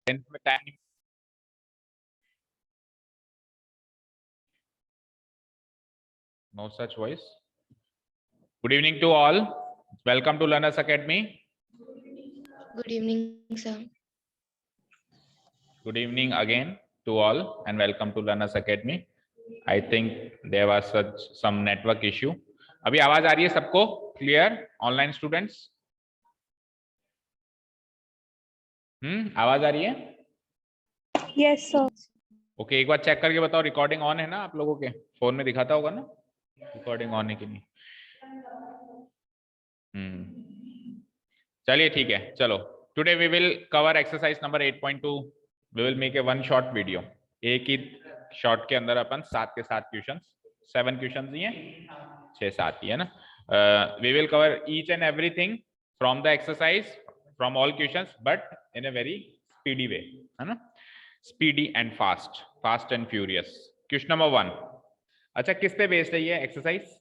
10th में time no such voice. Good evening to all. Welcome to Learners Academy. Good evening, sir. Good evening again to all and welcome to Learners Academy. I think there was some network issue. अभी आवाज आ रही है सबको clear online students? आवाज आ रही है? Yes sir. Okay, एक बार check करके बताओ रिकॉर्डिंग ऑन है ना आप लोगों के फोन में दिखाता होगा ना रिकॉर्डिंग ऑन है कि नहीं? चलिए ठीक है, चलो today we will cover exercise number 8.2. We will make a one short video. एक ही शॉर्ट के अंदर अपन 7 के 7 क्वेश्चंस, 7 क्वेश्चंस नहीं है 6-7 ही है ना. We will cover each and everything from the exercise, from all questions, but in a very speedy way, है ना. Speedy and fast, fast and furious. Question number 1. अच्छा, किस पे बेस्ड है ये exercise?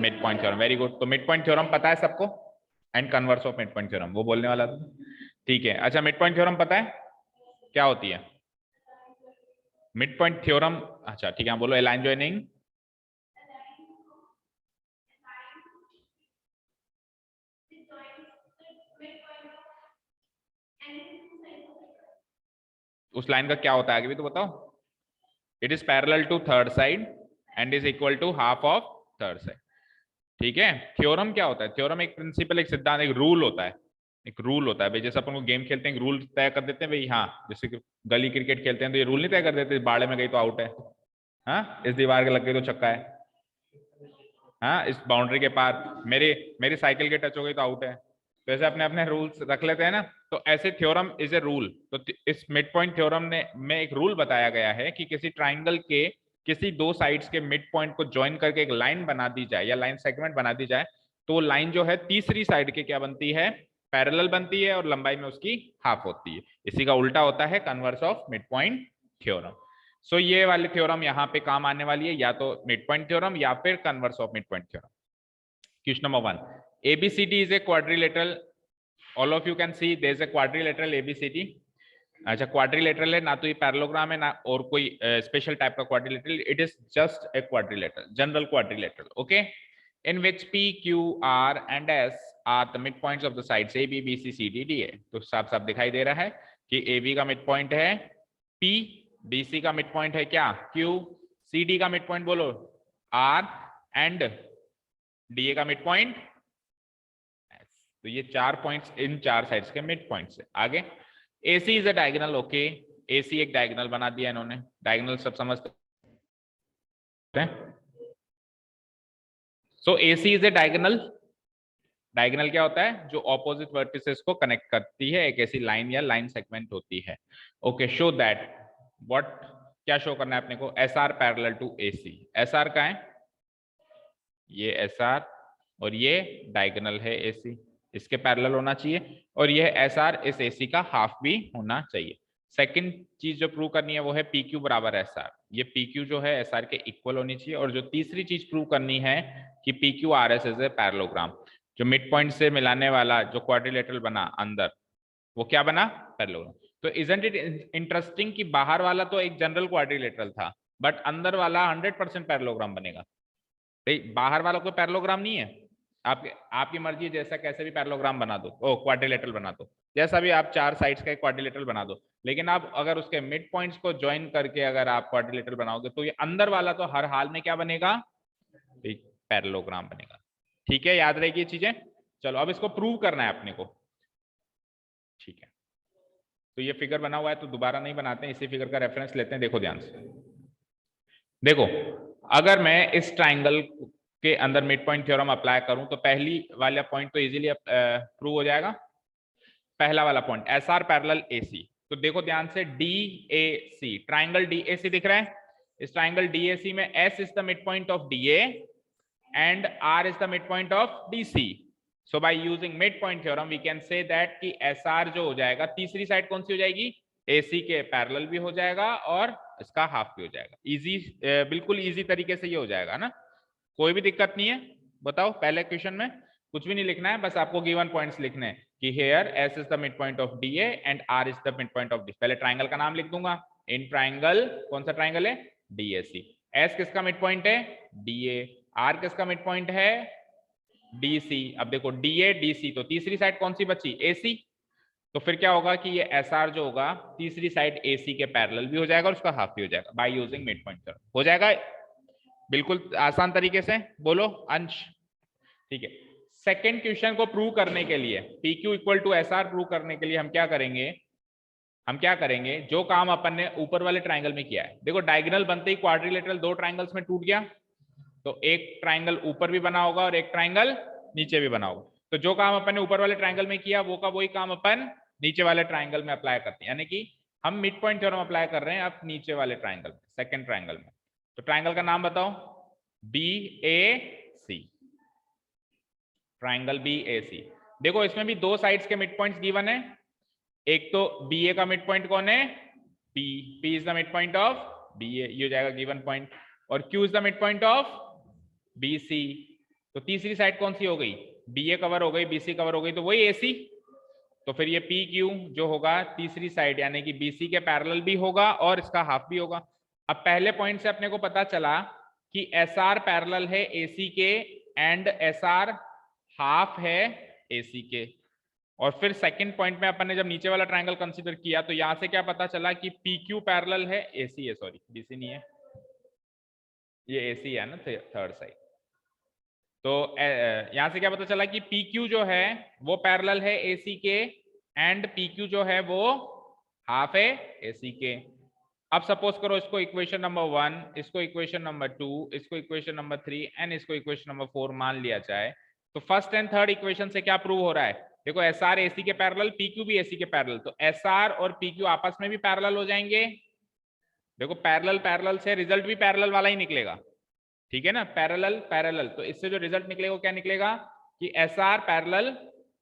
Mid point theorem. Very good. तो mid point theorem पता है सबको and converse of mid point theorem वो बोलने वाला था. ठीक है. अच्छा, मिड पॉइंट थ्योरम पता है क्या होती है मिड पॉइंट थ्योरम? अच्छा ठीक है, बोलो. अलाइन जॉइनिंग, उस लाइन का क्या होता है आगे भी तो बताओ. It is parallel to third side and is equal to half of third side. ठीक है. थ्योरम क्या होता है? थ्योरम एक प्रिंसिपल, एक सिद्धांत, एक रूल होता है. एक रूल होता है भाई. जैसे अपन को गेम खेलते हैं, रूल तय कर देते हैं भाई. हाँ, जैसे कि गली क्रिकेट खेलते हैं तो ये रूल नहीं तय कर देते बाड़े में गई तो आउट है, हाँ, इस दीवार के लग गई तो छक्का है, हाँ, इस बाउंड्री के पार मेरी साइकिल के टच हो गई तो आउट है. तो ऐसे अपने अपने रूल्स रख लेते हैं ना. तो ऐसे थ्योरम इज ए रूल. तो इस मिड पॉइंट थ्योरम में एक रूल बताया गया है कि किसी ट्राइंगल के किसी दो साइड्स के मिड पॉइंट को ज्वाइन करके एक लाइन बना दी जाए या लाइन सेगमेंट बना दी जाए, तो वो लाइन जो है तीसरी साइड के क्या बनती है? पैरेलल बनती है और लंबाई में उसकी हाफ होती है. इसी का उल्टा होता है converse of mid point theorem. So ये वाली थ्योरम यहाँ पे काम आने वाली है, या तो मिड पॉइंट थ्योरम या फिर converse of mid point theorem. Question number 1. ABCD is a quadrilateral. All of you can see there is a quadrilateral ABCD. अच्छा, क्वाड्रिलेटरल है ना, तो ये पैरेललोग्राम है ना और कोई स्पेशल टाइप का quadrilateral. It is just a quadrilateral, general quadrilateral. Okay, in which P, Q, R and S are the mid points of the sides A, B, B, C, C, D, D, A. तो साफ साफ दिखाई दे रहा है कि AB का mid point है P, BC का मिड पॉइंट है क्या? Q, CD का मिड पॉइंट बोलो R एंड DA का मिड पॉइंट S. तो ये 4 पॉइंट्स इन 4 साइड्स के मिड पॉइंट्स है. आगे AC is a diagonal. Okay, AC एक डायगोनल बना दिया इन्होंने. डायगोनल सब समझते हैं. सो AC is a diagonal. Diagonal क्या होता है? जो ऑपोजिट वर्टिसेस को कनेक्ट करती है, एक ऐसी लाइन या लाइन सेगमेंट होती है. Okay, show that. व्हाट, क्या शो करना है अपने को? SR parallel to AC. SR का है ये SR और ये डायगोनल है AC, इसके पैरेलल होना चाहिए. और ये SR इस AC का हाफ भी होना चाहिए. सेकंड चीज जो प्रूव करनी है वो है PQ बराबर SR. ये PQ जो है SR के इक्वल होनी चाहिए. और जो तीसरी चीज प्रूव करनी है कि PQ RS is a parallelogram. जो मिड पॉइंट से मिलाने वाला जो क्वाड्रिलेटरल बना अंदर, वो क्या बना? पैरेललोग्राम. तो इजंट इट इंटरेस्टिंग कि बाहर वाला तो एक जनरल क्वाड्रिलेटरल था, बट अंदर वाला 100% पैरेललोग्राम बनेगा. भाई बाहर वाला कोई पैरेललोग्राम नहीं है. आपकी मर्जी है, जैसा कैसे भी पैरेललोग्राम बना दो, ओ क्वाड्रिलेटरल बना दो, जैसा भी आप 4 साइड्स का एक क्वाड्रिलेटरल बना दो. लेकिन आप अगर उसके मिड पॉइंट्स को ज्वाइन करके अगर आप क्वाड्रिलेटरल बनाओगे तो ये अंदर वाला तो हर हाल में क्या बनेगा? पैरेललोग्राम बनेगा. ठीक है, याद रहेगी ये चीजें. चलो अब इसको प्रूव करना है अपने को. ठीक है, तो ये फिगर बना हुआ है तो दोबारा नहीं बनाते हैं, इसी फिगर का रेफरेंस लेते हैं. देखो ध्यान से, देखो अगर मैं इस ट्राइंगल के अंदर मिड पॉइंट थ्योरम अप्लाई करूं तो पहली वाला पॉइंट तो इजीली प्रूव हो जाएगा. पहला वाला पॉइंट SR पैरेलल AC. तो देखो ध्यान से, DAC, ट्राइंगल DAC दिख रहा है. इस ट्राइंगल DAC में S is the mid point of DA and R is the mid point of DC. So by using mid point theorem we can say that कि SR जो हो जाएगा, तीसरी साइड कौन सी हो जाएगी? AC के पैरेलल भी हो जाएगा और इसका हाफ भी हो जाएगा. इजी, बिल्कुल इजी तरीके से ये हो जाएगा ना, कोई भी दिक्कत नहीं है. बताओ पहले क्वेश्चन में कुछ भी नहीं लिखना है, बस आपको गिवन पॉइंट्स लिखने हैं कि here S is the mid point of D and R is the mid point of D. पहले ट्राइंगल का नाम लिख दूंगा, इन ट्राइंगल कौन सा ट्राइंगल है, डीएसी। एस किसका मिड पॉइंट है, डीए। आर किसका मिड पॉइंट है, डीसी। अब देखो डीए डीसी, तो तीसरी साइड कौन सी बची, एसी। तो फिर क्या होगा कि ये एस आर जो होगा तीसरी साइड एसी के पैरेलल भी हो जाएगा और उसका हाफ भी हो जाएगा bye using mid point theorem. हो जाएगा बिल्कुल आसान तरीके से, बोलो अंश। ठीक है, सेकेंड क्वेश्चन को प्रूव करने के लिए P Q equal to S R prove करने के लिए हम क्या करेंगे, जो काम अपन ने ऊपर वाले ट्राइंगल में किया है। देखो डायगोनल बनते ही क्वाड्रिलेटरल दो ट्राइंगल्स में टूट गया, तो एक ट्राइंगल ऊपर भी बना होगा और एक ट्राइंगल नीचे भी बना होगा। तो जो काम अपन ने ऊपर वाले ट्राइंगल में किया वो का वही काम अपन नीचे वाले ट्राइंगल में अप्लाई करते हैं, यानी कि हम मिड पॉइंट थ्योरम अप्लाई कर रहे हैं अब नीचे वाले ट्राइंगल में, सेकंड ट्राइंगल में। तो ट्राइंगल का नाम बताओ, बी ए सी, ट्राइंगल बी ए सी। देखो इसमें भी दो साइड्स के मिड पॉइंट्स गिवन है, एक तो बी ए का मिड पॉइंट कौन है, P, P is the mid point of B A, ये हो जाएगा गिवन पॉइंट, और Q is the mid point of B C. तो तीसरी साइड कौन सी हो गई, बी ए कवर हो गई, बी सी कवर हो गई, तो वही ए सी। तो फिर ये पी क्यू जो होगा तीसरी साइड यानी कि बी सी के पैरेलल भी होगा और इसका हाफ भी होगा। अब पहले पॉइंट से अपने को पता चला कि एस आर पैरेलल है ए सी के एंड एस आर हाफ है ए सी के। और फिर सेकंड पॉइंट में अपन ने जब नीचे वाला ट्रायंगल कंसीडर किया तो यहां से क्या पता चला कि पी क्यू पैरेलल है एसी है, सॉरी बीसी नहीं है, ये एसी है ना थर्ड साइड। तो यहां से क्या पता चला कि पी क्यू जो है वो पैरेलल है एसी के एंड पी क्यू जो है वो हाफ है एसी के। अब सपोज करो इसको इक्वेशन नंबर 1, इसको इक्वेशन नंबर 2, इसको इक्वेशन नंबर 3 एंड इसको इक्वेशन नंबर 4 मान लिया जाए, तो फर्स्ट एंड थर्ड इक्वेशन से क्या प्रूव हो रहा है, देखो एस आर एसी के पैरेलल, पी क्यू भी एसी के पैरेलल, तो एस आर और पी क्यू आपस में भी पैरेलल हो जाएंगे। देखो पैरेलल पैरेलल से रिजल्ट भी पैरेलल वाला ही निकलेगा, ठीक है ना, पैरेलल पैरेलल, तो इससे जो रिजल्ट निकलेगा वो क्या निकलेगा कि S R parallel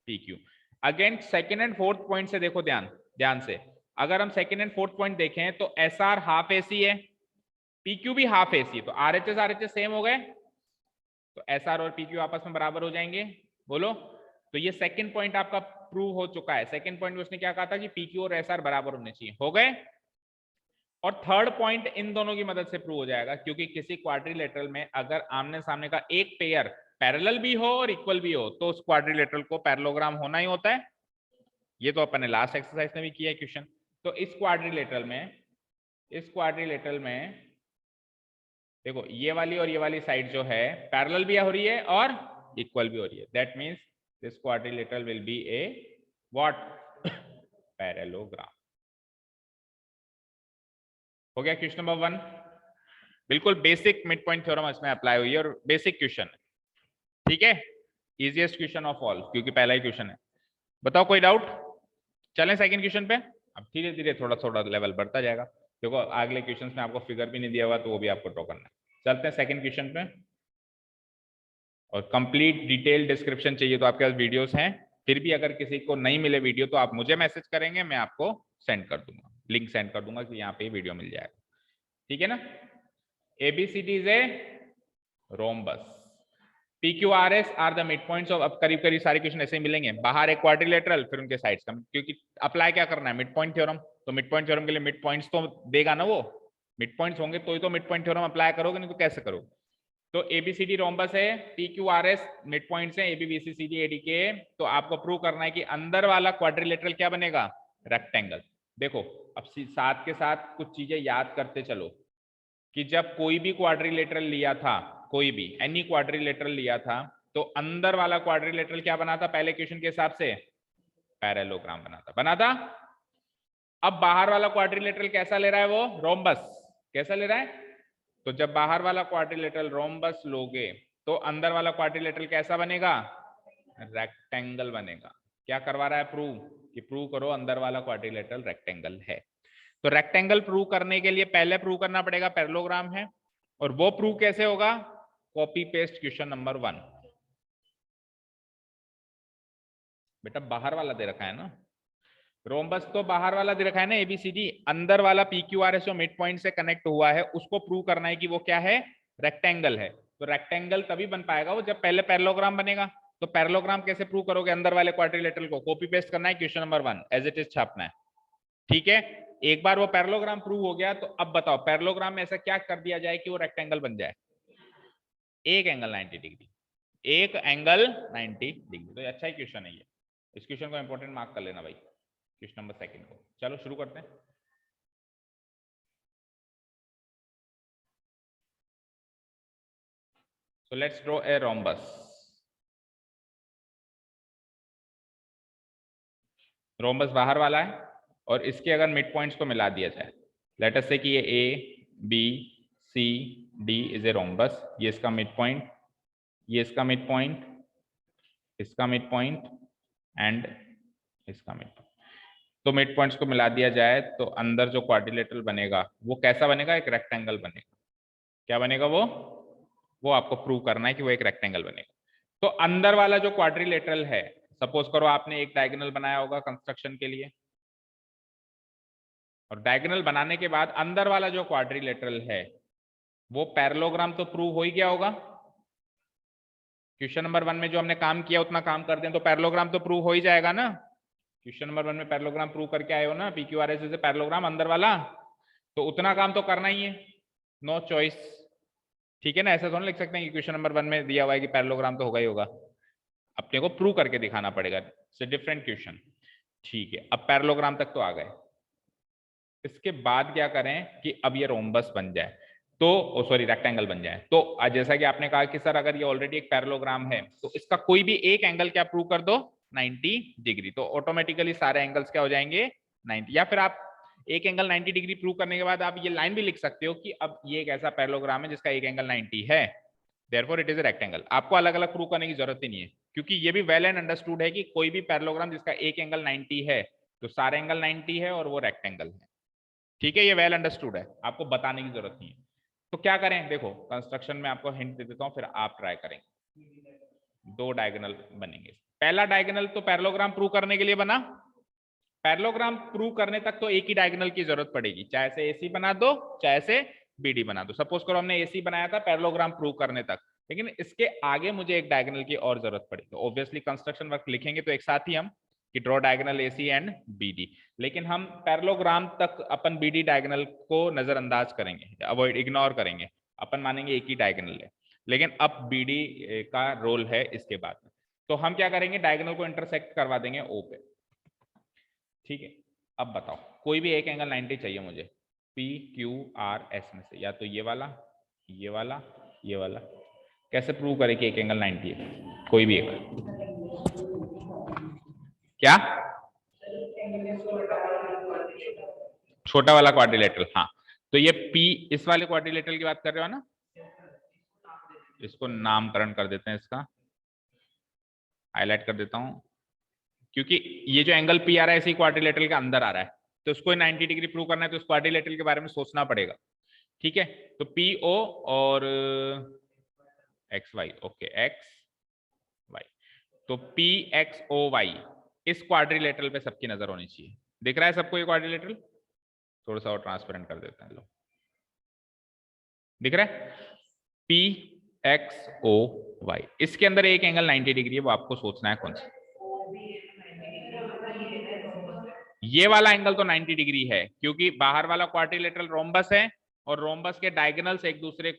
P Q. Again second and fourth point से देखो ध्यान से, अगर हम सेकेंड एंड फोर्थ पॉइंट देखें तो एस आर हाफ एसी है, पी क्यू भी हाफ एसी है, तो आरएचएस सेम हो गए, तो एस आर और पी क्यू आपस में बराबर हो जाएंगे, बोलो। तो ये सेकंड पॉइंट आपका प्रूव हो चुका है। सेकंड पॉइंट में उसने क्या कहा था कि पी क्यू और एस आर बराबर होने चाहिए, हो गए। और थर्ड पॉइंट इन दोनों की मदद से प्रूव हो जाएगा, क्योंकि किसी क्वाड्रिलेटरल में अगर आमने सामने का एक पेयर पैरेलल भी हो और इक्वल भी हो तो उस क्वाड्रिलेटरल को पैरेललोग्राम होना ही होता है। ये तो अपन ने लास्ट एक्सरसाइज में भी किया है क्वेश्चन। तो इस क्वाड्रिलेटरल में देखो ये वाली और ये वाली साइड जो है पैरेलल भी हो रही है और इक्वल भी हो रही है, that means this quadrilateral will be A what, parallelogram. हो गया क्वेश्चन नंबर 1, बिल्कुल बेसिक मिड पॉइंट थ्योरम इसमें अप्लाई हुई है और बेसिक क्वेश्चन है, ठीक है, इजीएस्ट क्वेश्चन ऑफ ऑल, क्योंकि पहला ही क्वेश्चन है। बताओ कोई डाउट, चलें सेकंड क्वेश्चन पे। अब धीरे धीरे थोड़ा लेवल बढ़ता जाएगा, देखो अगले क्वेश्चन में आपको फिगर भी नहीं दिया हुआ तो वो भी आपको ड्रॉ करना है। चलते हैं सेकंड क्वेश्चन पे, और कंप्लीट डिटेल डिस्क्रिप्शन चाहिए तो आपके पास वीडियोस हैं, फिर भी अगर किसी को नहीं मिले वीडियो तो आप मुझे मैसेज करेंगे, मैं आपको सेंड कर दूंगा, लिंक सेंड कर दूंगा कि यहाँ पे वीडियो मिल जाएगा, ठीक है ना। ABCD is a rhombus, PQRS are the mid points of, अब करीब करीब सारे क्वेश्चन ऐसे ही मिलेंगे, बाहर एक क्वाड्रिलेटरल फिर उनके साइड्स का, क्योंकि अप्लाई क्या करना है, मिड पॉइंट थ्योरम, तो मिड पॉइंट थ्योरम के लिए मिड पॉइंट्स तो देगा ना, वो मिड पॉइंट्स होंगे तो ही तो मिड पॉइंट थ्योरम अप्लाई करोगे, नहीं तो कैसे करोगे। तो ABCD रोम्बस है, PQRS मिड पॉइंट्स हैं, AB BC CD AD के, तो आपको प्रूव करना है कि अंदर वाला क्वाड्रिलेटरल क्या बनेगा, रेक्टेंगल। देखो अब साथ के साथ कुछ चीजें याद करते चलो कि जब कोई भी क्वाड्रिलेटरल लिया था, कोई भी एनी क्वाड्रिलेटरल लिया था, तो अंदर वाला क्वाड्रिलेटरल क्या बना था, पहले क्वेश्चन के हिसाब से पैरेललोग्राम बना था। अब बाहर वाला क्वाड्रिलेटरल कैसा ले रहा है, वो रोम्बस कैसा ले रहा है, तो जब बाहर वाला क्वाड्रिलेटरल रोम्बस लोगे तो अंदर वाला क्वाड्रिलेटरल कैसा बनेगा, रेक्टेंगल बनेगा। क्या करवा रहा है प्रूव, कि प्रूव करो अंदर वाला क्वाड्रिलेटरल रेक्टेंगल है। तो रेक्टेंगल प्रूव करने के लिए पहले प्रूव करना पड़ेगा पैरेललोग्राम है, और वो प्रूव कैसे होगा, कॉपी पेस्ट क्वेश्चन नंबर 1। बेटा बाहर वाला दे रखा है ना, रोम्बस तो बाहर वाला दे रखा है ना ABCD, अंदर वाला PQRS जो मिड पॉइंट से कनेक्ट हुआ है उसको प्रूव करना है कि वो क्या है, रेक्टेंगल है। तो रेक्टेंगल तभी बन पाएगा वो जब पहले पैरेललोग्राम बनेगा, तो पैरेललोग्राम कैसे प्रूव करोगे? अंदर वाले क्वाड्रिलेटरल को कॉपी पेस्ट करना है, question number 1 as it is छापना है, ठीक है। एक बार वो पैरेललोग्राम प्रूव हो गया तो अब बताओ पैरेललोग्राम में ऐसा क्या कर दिया जाए कि वो रेक्टेंगल बन जाए? एक एंगल 90 डिग्री, एक एंगल 90 डिग्री। तो अच्छा ही क्वेश्चन है ये, इस क्वेश्चन को इंपॉर्टेंट मार्क कर लेना भाई, क्वेश्चन नंबर 2 को। चलो शुरू करते हैं। So let's draw a rhombus. Rhombus बाहर वाला है और इसके अगर मिड पॉइंट्स को मिला दिया जाए, लेट अस से कि ये A B C D is a rhombus, ये इसका मिड पॉइंट, ये इसका मिड पॉइंट, इसका मिड पॉइंट एंड इसका मिड पॉइंट। तो मिड पॉइंट्स को मिला दिया जाए तो अंदर जो क्वाड्रिलेटरल बनेगा वो कैसा बनेगा? एक रेक्टेंगल बनेगा। क्या बनेगा वो आपको प्रूव करना है कि वो एक रेक्टेंगल बनेगा। तो अंदर वाला जो क्वाड्रिलेटरल है, सपोज करो आपने एक डायगोनल बनाया होगा कंस्ट्रक्शन के लिए, और डायगोनल बनाने के बाद अंदर वाला जो क्वाड्रिलेटरल है वो पैरेललोग्राम तो प्रूव हो ही गया होगा। क्वेश्चन नंबर 1 में जो हमने काम किया उतना काम कर दें तो पैरेललोग्राम तो प्रूव हो ही जाएगा ना। क्वेश्चन नंबर 1 में पैरेललोग्राम प्रूव करके आए हो ना, PQRS से पैरेललोग्राम अंदर वाला, तो उतना काम तो करना ही है, नो चॉइस, ठीक है ना। ऐसा थोड़ा लिख सकते हैं कि क्वेश्चन नंबर 1 में दिया हुआ है कि पैरेललोग्राम तो होगा ही होगा, अपने को प्रूव करके दिखाना पड़ेगा, इट्स डिफरेंट क्वेश्चन, ठीक है। अब पैरेललोग्राम तक तो आ गए, इसके बाद क्या करें कि अब ये रोम्बस बन जाए, तो सॉरी रेक्टेंगल बन जाए। तो जैसा कि आपने कहा कि सर अगर ये ऑलरेडी एक पैरेललोग्राम है तो इसका कोई भी एक एंगल क्या प्रूव कर दो? 90 डिग्री। तो ऑटोमेटिकली सारे एंगल्स क्या हो जाएंगे? 90। या फिर आप एक एंगल 90 डिग्री प्रूव करने के बाद आप ये लाइन भी लिख सकते हो कि अब ये एक ऐसा पैरेललोग्राम है जिसका एक एंगल 90 है, therefore it is a rectangle. आपको अलग अलग प्रूव करने की जरूरत ही नहीं है, क्योंकि ये भी वेल एंड अंडरस्टूड है कि कोई भी पैरेललोग्राम जिसका एक एंगल 90 है तो सारे एंगल 90 है और वो रेक्टेंगल है, ठीक है। ये वेल अंडरस्टूड है, आपको बताने की जरूरत नहीं है। तो क्या करें, देखो कंस्ट्रक्शन में आपको हिंट दे देता हूं, फिर आप ट्राई करेंगे। दो डायगोनल बनेंगे। पहला डायगोनल तो पैरेललोग्राम प्रूव करने के लिए बना, पैरेललोग्राम प्रूव करने तक तो एक ही डायगोनल की जरूरत पड़ेगी, चाहे से एसी बना दो चाहे से बीडी बना दो। सपोज करो हमने एसी बनाया था पैरेललोग्राम प्रूव करने तक, लेकिन इसके आगे मुझे एक डायगोनल की और जरूरत पड़ी, तो ऑब्वियसली कंस्ट्रक्शन वर्क लिखेंगे तो एक साथ ही हम कि draw diagonal AC and BD, लेकिन हम पैरेललोग्राम तक अपन बीडी डायगोनल को नजरअंदाज करेंगे, अवॉइड इग्नोर करेंगे, अपन मानेंगे एक ही डायगोनल है, लेकिन अब बीडी का रोल है इसके बाद में। तो हम क्या करेंगे, डायगोनल को इंटरसेक्ट करवा देंगे ओ पे, ठीक है। अब बताओ कोई भी एक एंगल 90 चाहिए मुझे, पी क्यू आर एस में से, या तो ये वाला ये वाला ये वाला। कैसे प्रूव करें कि एक एंगल 90 है? कोई भी एक, क्या छोटा वाला क्वाड्रिलेटरल, हाँ। तो ये पी इस वाले क्वाड्रिलेटरल की बात कर रहे हो ना, इसको नामकरण कर देते हैं, इसका हाईलाइट कर देता हूं, क्योंकि ये जो एंगल पी आ रहा है इसी क्वाड्रिलेटरल के अंदर आ रहा है, तो उसको 90 डिग्री प्रूव करना है तो उस क्वाड्रिलेटरल के बारे में सोचना पड़ेगा, ठीक है। तो पी ओ और X Y, okay X Y, तो पी एक्स ओ वाई इस क्वाड्रिलेटरल पे सबकी नजर होनी चाहिए। दिख रहा है सबको ये क्वाड्रिलेटरल? थोड़ा सा और ट्रांसपेरेंट कर देते हैं, लो दिख रहा है, पी एक्स ओ वाई, इसके अंदर एक एंगल 90 डिग्री है, वो आपको सोचना है कौन सा। ये वाला एंगल तो 90 डिग्री है, क्योंकि बाहर वाला क्वाड्रिलेटरल रोम्बस है और रोम्बस के डायगोनल्स एक दूसरे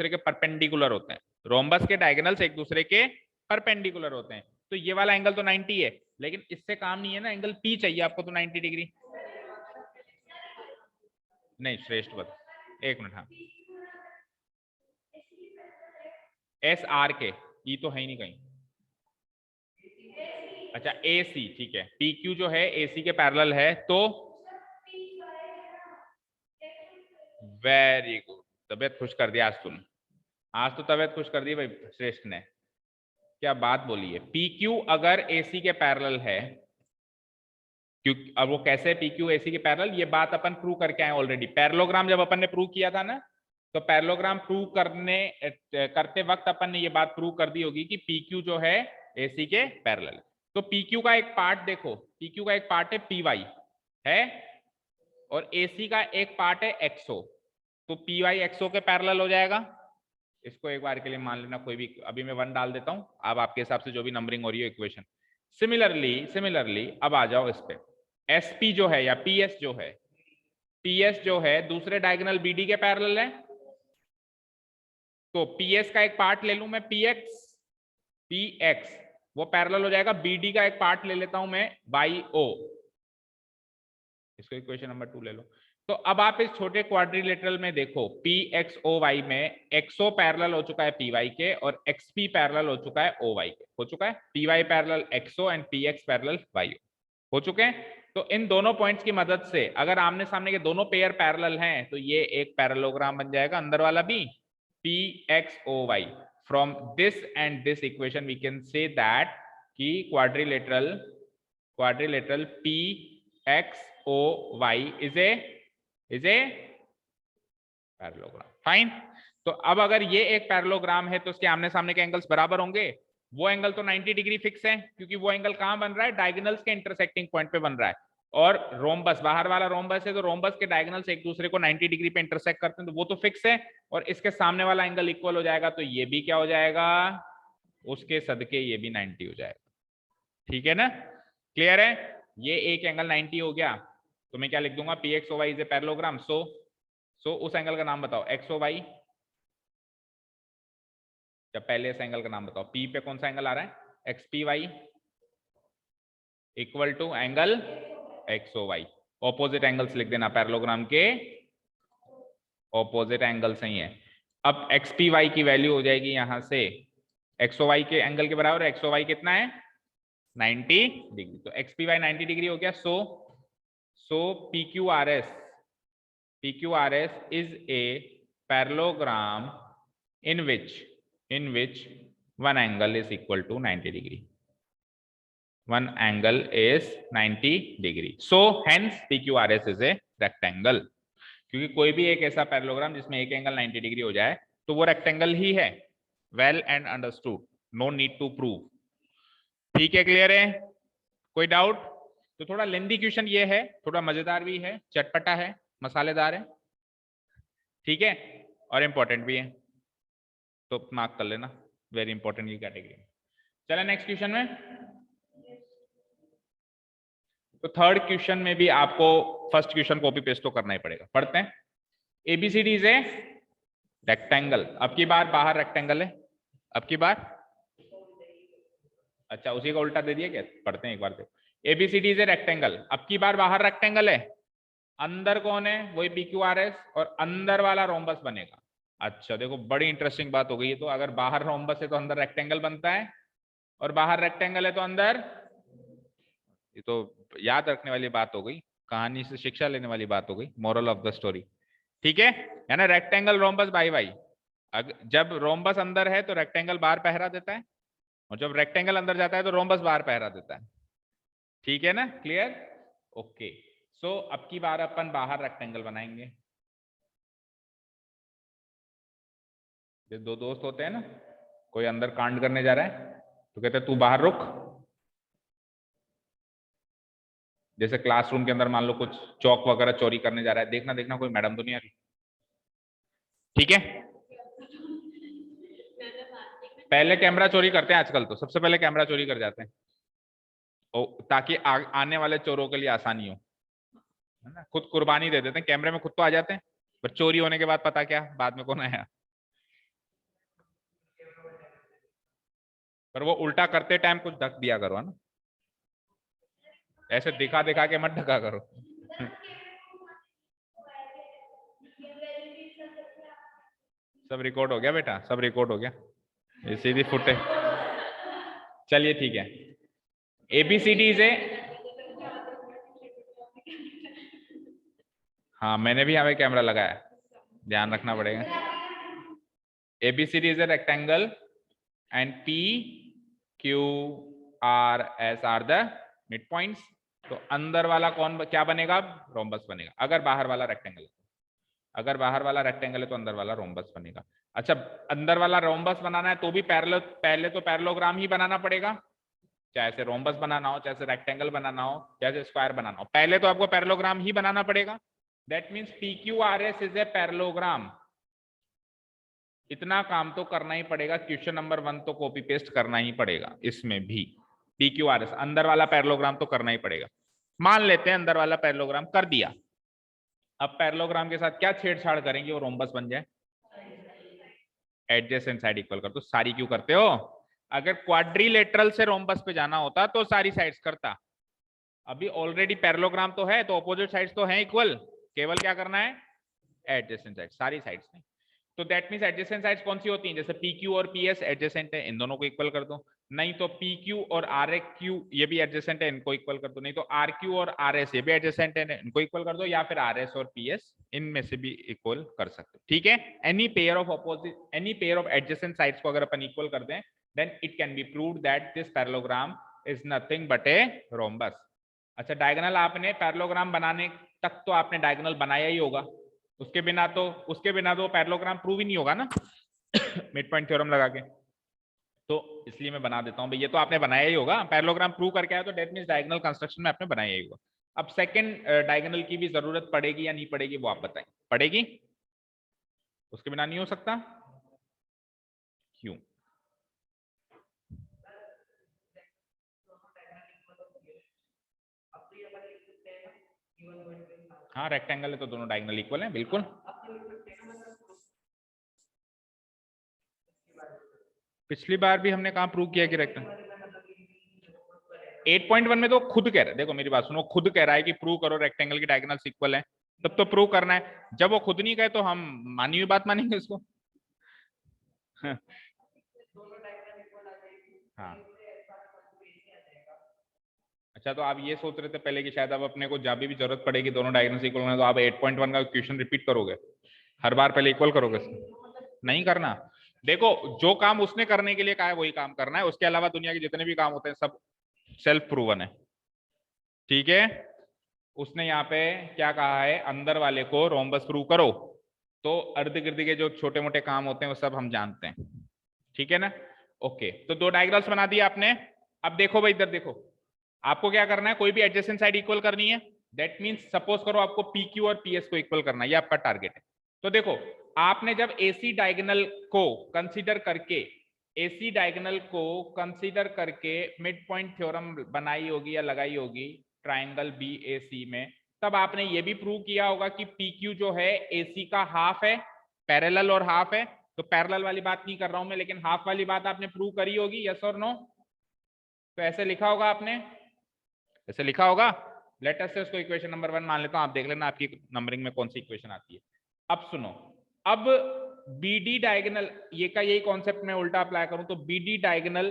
के परपेंडिकुलर होते हैं, रोम्बस के डायगोनल्स एक दूसरे के परपेंडिकुलर होते हैं। तो ये वाला एंगल तो 90 है, लेकिन इससे काम नहीं है ना, एंगल पी चाहिए आपको तो 90 डिग्री। नहीं श्रेष्ठ बता, एक मिनट, हाँ एस आर के, ई तो है ही नहीं कहीं, अच्छा ए सी, ठीक है। पी क्यू जो है ए सी के पैरेलल है, तो वेरी गुड, तबियत खुश कर दिया आज तुम, आज तो तबियत खुश कर दी भाई श्रेष्ठ ने, क्या बात बोली है। पी क्यू अगर ए सी के पैरेलल है, क्योंकि अब वो कैसे पी क्यू ए सी के पैरेलल, ये बात अपन प्रूव करके आए ऑलरेडी, पैरेललोग्राम जब अपन ने प्रूव किया था ना, तो पैरेललोग्राम प्रूव करते वक्त अपन ने ये बात प्रूव कर दी होगी कि पी क्यू जो है ए सी के पैरेलल। तो पी क्यू का एक पार्ट देखो, पी क्यू का एक पार्ट है पी वाई है, और AC का एक पार्ट है एक्सओ, तो पी वाई एक्सओ के पैरेलल हो जाएगा, इसको एक बार के लिए मान लेना कोई भी, अभी मैं 1 डाल देता हूं, अब आपके हिसाब से जो भी नंबरिंग हो रही है इक्वेशन। सिमिलरली अब आ जाओ इस पे, एसपी जो है या पीएस जो है दूसरे डायगोनल बीडी के पैरेलल है, तो पीएस का एक पार्ट ले लूं मैं, पीएक्स वो पैरेलल हो जाएगा बीडी का एक पार्ट ले लेता हूं मैं बाई ओ, इसको इक्वेशन नंबर 2 ले लो। तो अब आप इस छोटे क्वाड्रिलेटरल में देखो, पी एक्स ओ वाई में एक्सओ पैरेलल हो चुका है पी वाई के और एक्सपी पैरेलल हो चुका है ओ वाई के, हो चुका है P Y parallel XO and P X parallel Y हो चुके हैं। तो इन दोनों पॉइंट्स की मदद से अगर आमने सामने के दोनों पेयर पैरेलल हैं तो ये एक पैरेललोग्राम बन जाएगा, अंदर वाला भी P X O Y. From this and this equation we can say that कि quadrilateral P X O Y is a parallelogram. Fine. तो अब अगर ये एक पैरेललोग्राम है तो उसके आमने सामने के एंगल्स बराबर होंगे। वो एंगल तो 90 डिग्री फिक्स है क्योंकि वो एंगल कहां बन रहा है, डायगोनल्स के इंटरसेक्टिंग पॉइंट पे बन रहा है। और रोम्बस, बाहर वाला रोम्बस है तो रोम्बस के डायगोनल्स एक दूसरे को 90 डिग्री पे इंटरसेक्ट करते हैं, तो वो तो फिक्स है। और इसके सामने वाला एंगल इक्वल हो जाएगा, तो ये भी क्या हो जाएगा, उसके सदके ये भी 90 हो जाएगा। ठीक है ना, क्लियर है। ये एक एंगल 90 हो गया, तो मैं क्या लिख दूंगा, P X O Y is a parallelogram. So उस एंगल का नाम बताओ, एक्स ओ वाई। जब पहले इस एंगल का नाम बताओ, पी पे कौन सा एंगल आ रहा है, X P Y equal to angle X O Y. Opposite angles लिख देना, पैरेललोग्राम के ऑपोजिट एंगल्स ही है। अब एक्स पी वाई की वैल्यू हो जाएगी यहां से एक्स ओ वाई के एंगल के बराबर। एक्स ओ वाई कितना है, 90 डिग्री। तो एक्स पी वाई 90 डिग्री हो गया। So P Q R S is a parallelogram in which one angle is equal to 90 degree. One angle is 90 degree. So hence PQRS is a rectangle. क्योंकि कोई भी एक ऐसा parallelogram जिसमें एक angle 90 degree हो जाए तो वो रेक्टेंगल ही है। Well and understood, no need to prove. ठीक है, क्लियर है, कोई डाउट? तो थोड़ा लेंथी क्वेश्चन ये है, थोड़ा मजेदार भी है, चटपटा है, मसालेदार है, ठीक है, और इंपॉर्टेंट भी है, तो मार्क कर लेना, वेरी इंपॉर्टेंट की कैटेगरी में। चलो नेक्स्ट क्वेश्चन में। तो थर्ड क्वेश्चन में भी आपको फर्स्ट क्वेश्चन कॉपी पेस्ट तो करना ही पड़ेगा। पढ़ते हैं। ABCD is a rectangle. अब की बार बाहर रेक्टेंगल है, अब की बार, अच्छा उसी का उल्टा दे दिया क्या, पढ़ते हैं एक बार। देखो, एबीसीडी इज ए रेक्टेंगल, अब की बार बाहर रेक्टेंगल है, अंदर कौन है, वही PQRS, और अंदर वाला रोम्बस बनेगा। अच्छा देखो, बड़ी इंटरेस्टिंग बात हो गई है। तो अगर बाहर रोम्बस है तो अंदर रेक्टेंगल बनता है, और बाहर रेक्टेंगल है तो अंदर, ये तो याद रखने वाली बात हो गई, कहानी से शिक्षा लेने वाली बात हो गई, मोरल ऑफ द स्टोरी। ठीक है, यानी रेक्टेंगल रोम्बस बाई बाई। जब रोम्बस अंदर है तो रेक्टेंगल बाहर पहरा देता है, और जब रेक्टेंगल अंदर जाता है तो रोम्बस बाहर पहरा देता है। ठीक है ना, क्लियर, ओके। सो अब की बार अपन बाहर रेक्टेंगल बनाएंगे। जो दो दोस्त होते हैं ना, कोई अंदर कांड करने जा रहा है तो कहते हैं तू बाहर रुक। जैसे क्लासरूम के अंदर मान लो कुछ चौक वगैरह चोरी करने जा रहा है, देखना देखना कोई मैडम तो नहीं आ रही, ठीक है। पहले कैमरा चोरी करते हैं आजकल, तो सबसे पहले कैमरा चोरी कर जाते हैं, ताकि आने वाले चोरों के लिए आसानी हो, है ना। खुद कुर्बानी दे देते हैं, कैमरे में खुद तो आ जाते हैं, पर चोरी होने के बाद पता क्या बाद में कौन आया। पर वो उल्टा करते टाइम कुछ ढक दिया करो, है ना, ऐसे दिखा दिखा के मत ढका करो। सब रिकॉर्ड हो गया बेटा, सब रिकॉर्ड हो गया, ये सीधी फुटेज। चलिए ठीक है, एबीसीडी इज ए, हाँ मैंने भी यहाँ पे कैमरा लगाया, ध्यान रखना पड़ेगा। ABCD is a rectangle and P Q R S are the mid points. तो अंदर वाला कौन क्या बनेगा, रोम्बस बनेगा। अगर बाहर वाला रेक्टेंगल है, अगर बाहर वाला रेक्टेंगल है तो अंदर वाला रोम्बस बनेगा। अच्छा, अंदर वाला रोम्बस बनाना है तो भी पैरेलल, पहले तो पैरेललोग्राम ही बनाना पड़ेगा, चाहे से रोम्बस बनाना हो, चाहे से रेक्टेंगल बनाना हो, चाहे से स्क्वायर बनाना हो, पहले तो आपको पैरेललोग्राम ही बनाना पड़ेगा। That means PQRS is a parallelogram. इतना काम तो करना ही पड़ेगा, क्वेश्चन नंबर 1 तो कॉपी पेस्ट करना ही पड़ेगा, इसमें भी PQRS अंदर वाला पैरेललोग्राम तो करना ही पड़ेगा। मान लेते हैं अंदर वाला पैरेललोग्राम कर दिया, अब पैरेललोग्राम के साथ क्या छेड़छाड़ करेंगे वो रोम्बस बन जाए। एडजेसेंट साइड इक्वल कर दो। सारी क्यों करते हो? अगर क्वाड्रिलेटरल से रोम्बस पे जाना होता तो सारी साइड्स करता, अभी ऑलरेडी पैरेललोग्राम तो है तो अपोजिट साइड्स तो हैं इक्वल, केवल क्या करना है एडजेसेंट साइड, सारी साइड्स नहीं। तो दैट मींस एडजेसेंट साइड्स कौन सी होती हैं? जैसे PQ और PS एडजेसेंट है, इन दोनों को इक्वल कर दो। नहीं तो PQ और RQ ये भी एडजेसेंट है, इनको इक्वल कर दो। नहीं तो RQ और RS ये भी एडजेसेंट है, इनको इक्वल कर दो। या फिर RS और PS इनमें से भी इक्वल कर सकते हो, ठीक है। Any pair of opposite, any pair of adjacent sides को अगर अपन इक्वल कर दें then it can be proved that this parallelogram is nothing but a rhombus. अच्छा, डायगोनल आपने पैरेललोग्राम बनाने तक तो आपने डायगोनल बनाया ही होगा, उसके बिना तो पैरेललोग्राम प्रूव ही नहीं होगा ना मिड पॉइंट थ्योरम लगा के। तो इसलिए मैं बना देता हूं भाई, ये तो आपने बनाया ही होगा, पैरेललोग्राम प्रूव करके आया तो डेट मींस डायगोनल कंस्ट्रक्शन में आपने बनाया ही होगा। अब सेकंड डायगोनल की भी जरूरत पड़ेगी या नहीं पड़ेगी वो आप बताएं। पड़ेगी, उसके बिना नहीं हो सकता, क्यों? हाँ रेक्टेंगल है तो दोनों डायगोनल इक्वल हैं, बिल्कुल। पिछली बार भी हमने कहा प्रूव किया कि रेक्टेंगल 8.1 में तो खुद कह रहा है, देखो मेरी बात सुनो, खुद कह रहा है कि प्रूव करो रेक्टेंगल की डायगोनल्स इक्वल है, तब तो प्रूव करना है। जब वो खुद नहीं कहे तो हम मानी हुई बात मानेंगे इसको। हाँ अच्छा, तो आप ये सोच रहे थे पहले कि शायद अब अपने को जब भी जरूरत पड़ेगी दोनों डायगोनल्स इक्वल होना, तो आप 8.1 का क्वेश्चन रिपीट करोगे, हर बार पहले इक्वल करोगे? नहीं करना। देखो जो काम उसने करने के लिए कहा है वही काम करना है, उसके अलावा दुनिया के जितने भी काम होते हैं सब सेल्फ प्रूवन है, ठीक है। उसने यहाँ पे क्या कहा है, अंदर वाले को रोम्बस प्रूव करो, तो अर्ध गिर्द के जो छोटे मोटे काम होते हैं वो सब हम जानते हैं, ठीक है ना। ओके, तो दो डायग्राम्स बना दिया आपने। अब देखो भाई इधर देखो, आपको क्या करना है, कोई भी एडजेसेंट साइड इक्वल करनी है। दैट मींस सपोज करो आपको PQ और PS को इक्वल करना है, ये आपका टारगेट है। तो देखो आपने जब AC डायगोनल को कंसीडर करके, AC डायगोनल को कंसीडर करके मिड पॉइंट थ्योरम बनाई होगी या लगाई होगी ट्राइंगल BAC में, तब आपने ये भी प्रूव किया होगा कि PQ जो है AC का हाफ है, पैरेलल और हाफ है। तो पैरेलल वाली बात नहीं कर रहा हूं मैं, लेकिन हाफ वाली बात आपने प्रूव करी होगी, यस और नो? तो ऐसे लिखा होगा आपने, ऐसे लिखा होगा। लेट अस से उसको इक्वेशन नंबर 1 मान लेता हूं, आप देख लेना आपकी नंबरिंग में कौन सी इक्वेशन आती है। अब सुनो, अब BD डायगोनल, ये का यही कॉन्सेप्ट में उल्टा अप्लाई करूं तो BD डायगोनल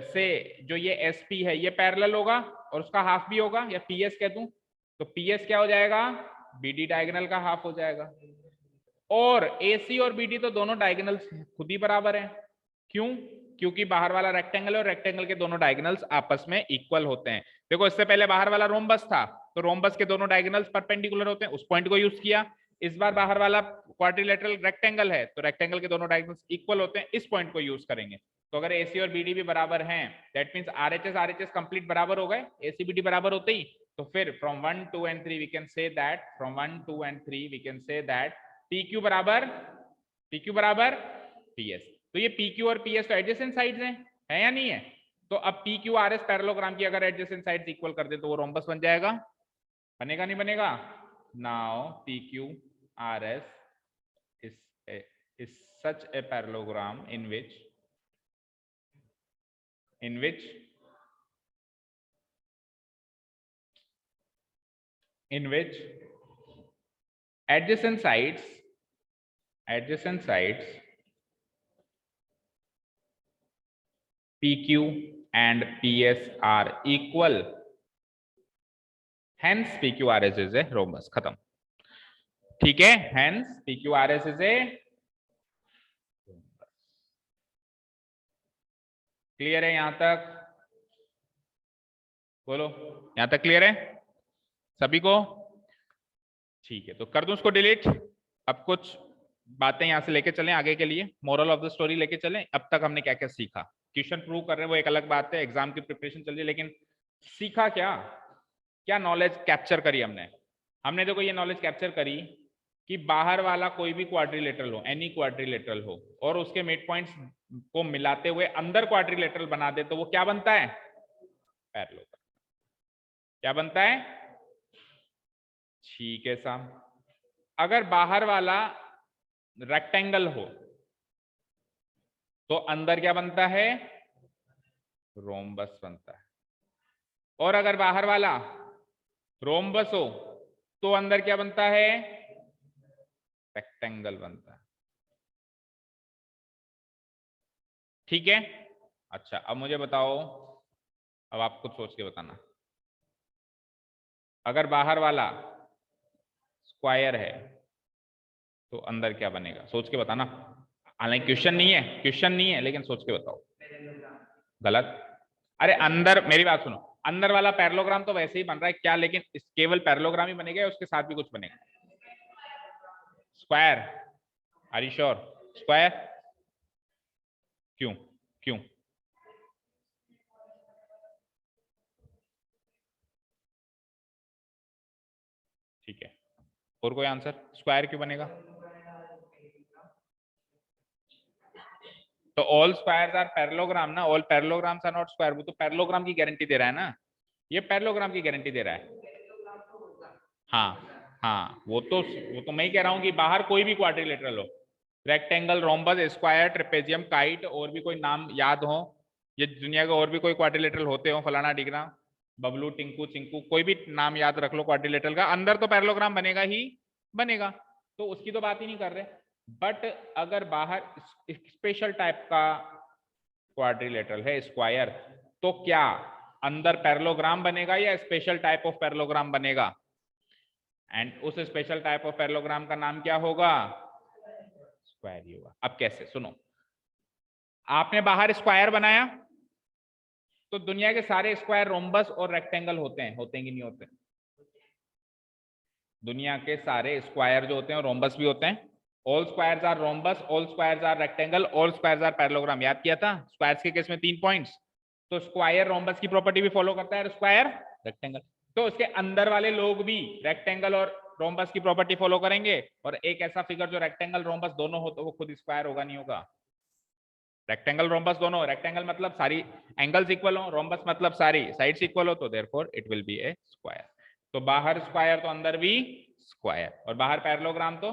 से जो ये SP है ये पैरेलल होगा और उसका हाफ भी होगा, या PS कह दूं तो PS क्या हो जाएगा, BD डायगोनल का हाफ हो जाएगा। और AC और BD तो दोनों डायगोनल्स खुद ही बराबर हैं, क्यों? क्योंकि बाहर वाला रेक्टेंगल और रेक्टेंगल के दोनों डायगोनल्स आपस में इक्वल होते हैं। देखो इससे पहले बाहर वाला रोम्बस था, तो रोम्बस के दोनों डायगोनल्स परपेंडिकुलर होते हैं, उस पॉइंट को यूज किया। इस बार बाहर वाला क्वाड्रिलेटरल रेक्टेंगल है तो रेक्टेंगल के दोनों डायगोनल्स इक्वल होते हैं, इस पॉइंट को यूज करेंगे। तो अगर AC और BD भी बराबर हैं, दैट मींस RHS कंप्लीट बराबर हो गए AC BD बराबर होते ही। तो फिर from 1 2 and 3 we can say that, from 1 2 and 3 we can say that PQ बराबर PS। तो ये PQ और PS तो एडजेसेंट साइड्स हैं, है या नहीं है? तो अब PQRS पैरेललोग्राम की अगर एडजेसेंट साइड्स इक्वल कर दे तो वो रोम्बस बन जाएगा, बनेगा नहीं बनेगा? Now PQRS is such a parallelogram in which adjacent sides PQ and PS are equal, hence PQRS is a rhombus। खत्म, ठीक है, hence PQRS is a clear है यहां तक? बोलो, यहां तक क्लियर है सभी को? ठीक है, तो कर दूं उसको डिलीट। अब कुछ बातें यहां से लेके चलें आगे के लिए, मोरल ऑफ द स्टोरी लेके चलें। अब तक हमने क्या क्या सीखा, क्वेश्चन प्रूव कर रहे हैं वो एक अलग बात है, एग्जाम की प्रिपरेशन चल रही है, लेकिन सीखा क्या, क्या नॉलेज कैप्चर करी हमने देखो ये नॉलेज कैप्चर करी कि बाहर वाला कोई भी क्वाड्रिलेटरल हो, एनी क्वाड्रिलेटरल हो, और उसके मिड पॉइंट्स को मिलाते हुए अंदर क्वाड्रिलेटरल बना दे, तो वो क्या बनता है? पैरेललोग्राम। क्या बनता है? ठीक है साहब। अगर बाहर वाला रेक्टेंगल हो तो अंदर क्या बनता है? रोम्बस बनता है। और अगर बाहर वाला रोम्बस हो तो अंदर क्या बनता है? रेक्टेंगल बनता है। ठीक है। अच्छा, अब मुझे बताओ, अब आप खुद सोच के बताना, अगर बाहर वाला स्क्वायर है तो अंदर क्या बनेगा? सोच के बताना। हालांकि क्वेश्चन नहीं है, क्वेश्चन नहीं है, लेकिन सोच के बताओ। गलत। अरे अंदर, मेरी बात सुनो, अंदर वाला पैरेललोग्राम तो वैसे ही बन रहा है क्या, लेकिन केवल पैरेललोग्राम ही बनेगा या उसके साथ भी कुछ बनेगा? Square. Are you sure? Square. क्यों? क्यों? ठीक है, और कोई आंसर? स्क्वायर क्यों बनेगा? तो ऑल स्क्वायर्स आर पैरेललोग्राम ना, all parallelograms are not square. वो तो पैरेललोग्राम की गारंटी दे रहा है ना, ये पैरेललोग्राम की गारंटी दे रहा है। हाँ हाँ, वो तो मैं ही कह रहा हूँ कि बाहर कोई भी क्वाड्रिलेटरल हो, rectangle, rhombus, square, trapezium, kite, और भी कोई नाम याद हो, ये दुनिया के और भी कोई क्वाड्रिलेटरल होते हो, फलाना डिगरा, बबलू, टिंकू, चिंकू, कोई भी नाम याद रख लो क्वाड्रिलेटरल का, अंदर तो पैरेललोग्राम बनेगा ही बनेगा, तो उसकी तो बात ही नहीं कर रहे। बट अगर बाहर स्पेशल टाइप का क्वाड्रिलेटरल है, स्क्वायर, तो क्या अंदर पैरेललोग्राम बनेगा या स्पेशल टाइप ऑफ पैरेललोग्राम बनेगा? एंड उस स्पेशल टाइप ऑफ पैरेललोग्राम का नाम क्या होगा? स्क्वायर ही होगा। अब कैसे? सुनो, आपने बाहर स्क्वायर बनाया तो दुनिया के सारे स्क्वायर रोम्बस और रेक्टेंगल होते हैं कि नहीं होते? दुनिया के सारे स्क्वायर जो होते हैं रोम्बस भी होते हैं। All squares are rhombus, all squares are rectangle, all squares are parallelogram. याद किया था स्क्वायर्स के केस में 3 पॉइंट्स। तो स्क्वायर रोम्बस की प्रॉपर्टी भी फॉलो करता है, स्क्वायर रेक्टेंगल। तो उसके अंदर वाले लोग भी रेक्टेंगल और रोम्बस की प्रॉपर्टी फॉलो करेंगे, और एक ऐसा फिगर जो रेक्टेंगल रोम्बस दोनों हो तो वो खुद स्क्वायर होगा, नहीं होगा? रेक्टेंगल रोम्बस दोनों, रेक्टेंगल मतलब सारी एंगल्स इक्वल हो, रोम्बस मतलब सारी साइड्स इक्वल हो, तो therefore it will be A square. तो बाहर स्क्वायर तो अंदर भी स्क्वायर, और बाहर पैरेललोग्राम तो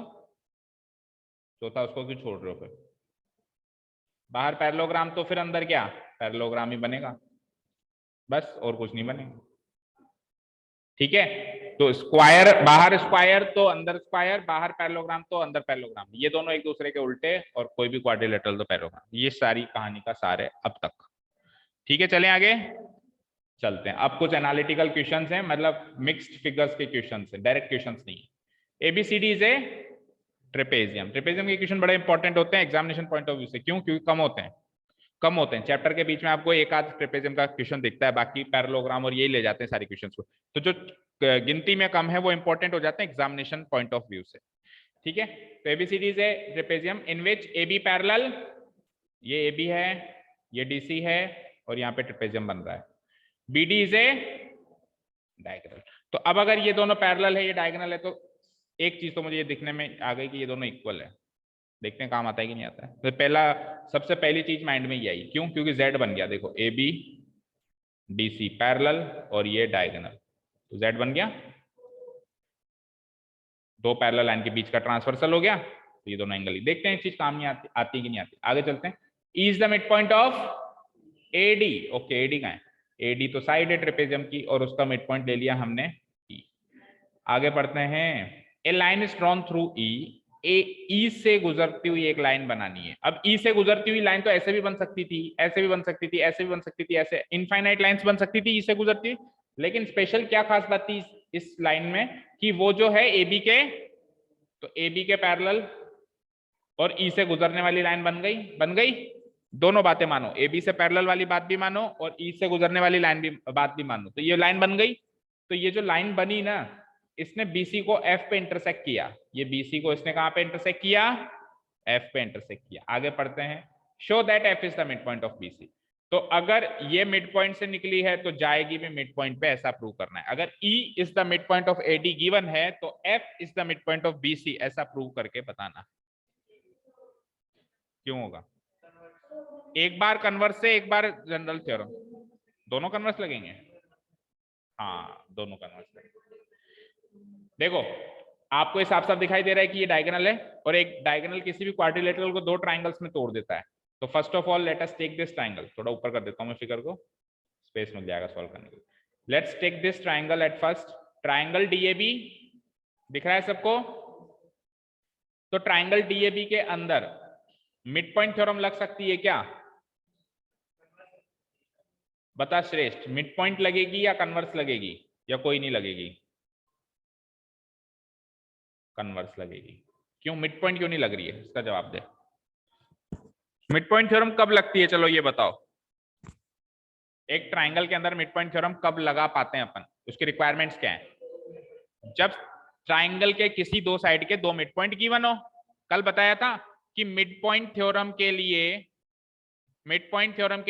चौथा उसको क्यों छोड़ रहे हो? फिर बाहर पैरेललोग्राम तो फिर अंदर क्या? पैरेललोग्राम ही बनेगा, बस और कुछ नहीं बनेगा। ठीक है, तो स्क्वायर, बाहर स्क्वायर तो अंदर स्क्वायर, बाहर पैरेललोग्राम तो अंदर पैरेललोग्राम, ये दोनों एक दूसरे के उल्टे, और कोई भी क्वाड्रिलेटरल तो पैरेललोग्राम। ये सारी कहानी का सार है अब तक। ठीक है, चलें आगे चलते हैं। अब कुछ एनालिटिकल क्वेश्चंस हैं, मतलब मिक्स्ड फिगर्स के क्वेश्चंस हैं, डायरेक्ट क्वेश्चंस नहीं है। ABCD is a trapezium. Trapezium के क्वेश्चन बड़े इंपॉर्टेंट होते हैं एग्जामिनेशन पॉइंट ऑफ व्यू से। क्यों? क्योंकि कम होते हैं चैप्टर के बीच में आपको एक आध ट्रेपेजियम का क्वेश्चन दिखता है, बाकी पैरेललोग्राम और यही ले जाते हैं सारे क्वेश्चंस को। तो जो गिनती में कम है वो इंपॉर्टेंट हो जाते हैं एग्जामिनेशन पॉइंट ऑफ व्यू से। ठीक है, तो ABCD is a trapezium in which AB parallel, ये एबी है, ये डीसी है, और यहाँ पे ट्रेपेजियम बन रहा है। BD is a diagonal. तो अब अगर ये दोनों पैरेलल है, ये डायगोनल है, तो एक चीज तो मुझे ये दिखने में आ गई कि ये दोनों इक्वल है। देखते हैं काम आता है कि नहीं आता है। तो पहला, सबसे पहली चीज माइंड में ये आई, क्यों? क्योंकि जेड बन गया, देखो A B D C parallel और ये डायगोनल, तो जेड बन गया, दो पैरेलल लाइन के बीच का ट्रांसवर्सल हो गया, तो ये दोनों एंगल ही। देखते हैं इस चीज काम नहीं आती कि नहीं आती। आगे चलते हैं। E is the mid point of AD. Okay, AD का है, एडी तो साइड है ट्रेपेजियम की, और उसका मिड पॉइंट ले लिया हमने ई। आगे पढ़ते हैं। ए लाइन इज ड्रॉन थ्रू ई, ई से गुजरती हुई एक लाइन बनानी है। अब ई से गुजरती हुई लाइन तो ऐसे भी बन सकती थी, ऐसे भी बन सकती थी, ऐसे भी बन सकती थी, ऐसे इनफाइनाइट लाइंस बन सकती थी ई से गुजरती। लेकिन स्पेशल क्या खास बात थी इस लाइन में, कि वो जो है एबी के, तो एबी के पैरेलल और ई से गुजरने वाली लाइन बन गई। दोनों बातें मानो, एबी से पैरेलल वाली बात भी मानो और ई से गुजरने वाली लाइन भी बात भी मानो, तो ये लाइन बन गई। तो ये जो लाइन बनी ना, इसने बीसी को एफ पे इंटरसेक्ट किया। ये बीसी को इसने कहां पे इंटरसेक्ट किया? एफ पे इंटरसेक्ट किया। आगे पढ़ते हैं। Show that F is the mid point of BC. तो अगर ये मिड पॉइंट से निकली है तो जाएगी भी मिड पॉइंट पे, ऐसा प्रूव करना है। अगर E is the mid point of AD given है तो F is the mid point of BC, ऐसा प्रूव करके बताना। क्यों होगा? एक बार कन्वर्स से एक बार जनरल थ्योरम, दोनों कन्वर्स लगेंगे। हाँ दोनों कन्वर्स लगेंगे। देखो आपको साफ साफ दिखाई दे रहा है कि ये डायगोनल है और एक डायगोनल किसी भी क्वाड्रिलेटरल को दो ट्राइंगल्स में तोड़ देता है। तो first of all let us take this triangle, थोड़ा ऊपर कर देता हूं मैं फिगर को, स्पेस मिल जाएगा सॉल्व करने के लिए। Let's take this triangle at first, triangle DAB दिख रहा है सबको? तो ट्राइंगल DAB के अंदर मिड पॉइंट थ्योरम लग सकती है क्या? बता श्रेष्ठ, मिड पॉइंट लगेगी या कन्वर्स लगेगी या कोई नहीं लगेगी? कन्वर्स लगेगी। क्यों मिड पॉइंट क्यों नहीं लग रही है, इसका जवाब दे। मिड पॉइंट थ्योरम कब लगती है, चलो ये बताओ। एक ट्राइंगल के अंदर मिड पॉइंट थ्योरम कब लगा पाते हैं अपन, उसकी रिक्वायरमेंट्स क्या है? जब ट्राइंगल के किसी दो साइड के दो मिड पॉइंट गिवन हो। कल बताया था कि मिड पॉइंट थ्योरम के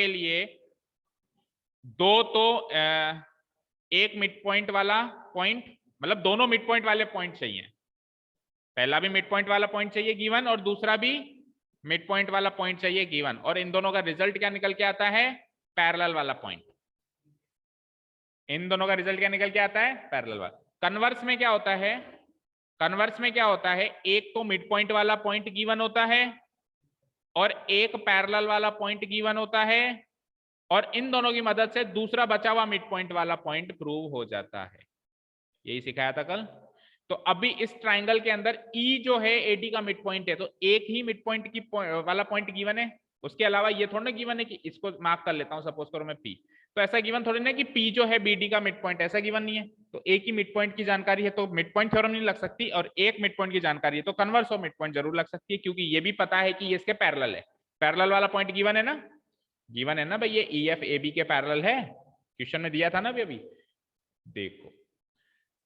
लिए दो तो एक मिड पॉइंट वाला पॉइंट, मतलब दोनों मिड पॉइंट वाले पॉइंट चाहिए। पहला भी मिड पॉइंट वाला पॉइंट चाहिए गिवन और दूसरा भी मिड पॉइंट वाला पॉइंट चाहिए गिवन, और इन दोनों का रिजल्ट क्या निकल के आता है? पैरेलल वाला पॉइंट। इन दोनों का रिजल्ट क्या निकल के आता है? पैरेलल वाला। कन्वर्स में क्या होता है? कन्वर्स में क्या होता है? एक तो मिड पॉइंट वाला पॉइंट गिवन होता है और एक पैरेलल वाला पॉइंट गिवन होता है, और इन दोनों की मदद से दूसरा बचा हुआ मिड पॉइंट वाला पॉइंट प्रूव हो जाता है। यही सिखाया था कल। तो अभी इस ट्राइंगल के अंदर E जो है AD का मिड पॉइंट है, तो एक ही मिड पॉइंट की वाला पॉइंट गिवन है, उसके अलावा ये थोड़ा ना गिवन है कि इसको मार्क कर लेता हूं, सपोज करो मैं P, तो ऐसा गिवन थोड़ी ना कि P जो है BD का मिड पॉइंट, ऐसा गिवन नहीं है। तो एक ही मिड पॉइंट की जानकारी है तो मिड पॉइंट थ्योरम नहीं लग सकती, और एक मिड पॉइंट की जानकारी है तो कन्वर्स ऑफ मिड पॉइंट जरूर लग सकती है, क्योंकि ये भी पता है कि ये इसके पैरेलल है। पैरेलल वाला पॉइंट गिवन है ना, गिवन है ना भाई, ये EF AB के पैरेलल है, क्वेश्चन में दिया था ना अभी। देखो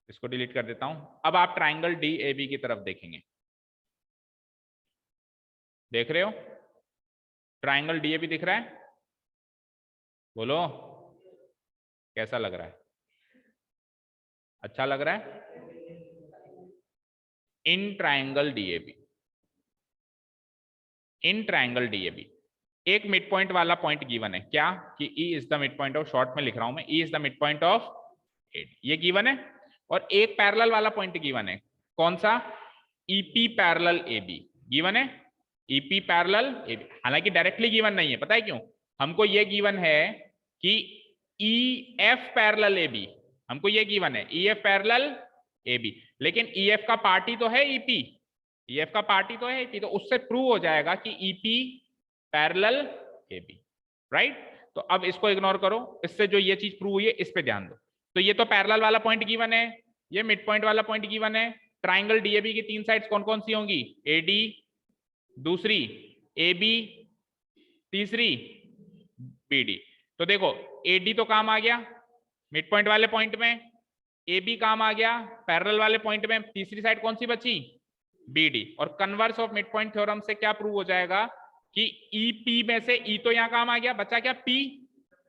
इसको डिलीट कर देता हूं। अब आप ट्राइंगल DAB की तरफ देखेंगे, देख रहे हो? ट्राइंगल DAB दिख रहा है? बोलो कैसा लग रहा है? अच्छा लग रहा है? इन ट्राइंगल DAB एक मिड पॉइंट वाला पॉइंट गिवन है क्या, कि E is the mid point of, short में लिख रहा हूं मैं, E is the mid point of AD, ये गिवन है। और एक पैरेलल वाला पॉइंट गिवन है, कौन सा? EP पैरेलल AB गिवन है, EP पैरेलल AB। हालांकि डायरेक्टली गिवन नहीं है, पता है क्यों? हमको ये गिवन है कि EF पैरेलल AB, हमको ये गिवन है EF पैरेलल AB, लेकिन EF का पार्टी तो है EP, EF का पार्टी तो है EP, तो उससे प्रूव हो जाएगा कि EP पैरेलल AB, राइट? तो अब इसको इग्नोर करो, इससे जो ये चीज प्रूव हुई है इस पे ध्यान दो। तो ये तो पैरेलल वाला पॉइंट गिवन है, ये मिड पॉइंट वाला पॉइंट गिवन है। ट्राइंगल DAB की तीन साइड्स कौन कौन सी होंगी? AD, दूसरी AB, तीसरी BD। तो देखो AD तो काम आ गया मिड पॉइंट वाले पॉइंट में, AB काम आ गया पैरेलल वाले पॉइंट में, तीसरी साइड कौन सी बची? BD। और converse of mid point theorem से क्या प्रूव हो जाएगा कि EP में से E तो यहां काम आ गया, बचा क्या? P,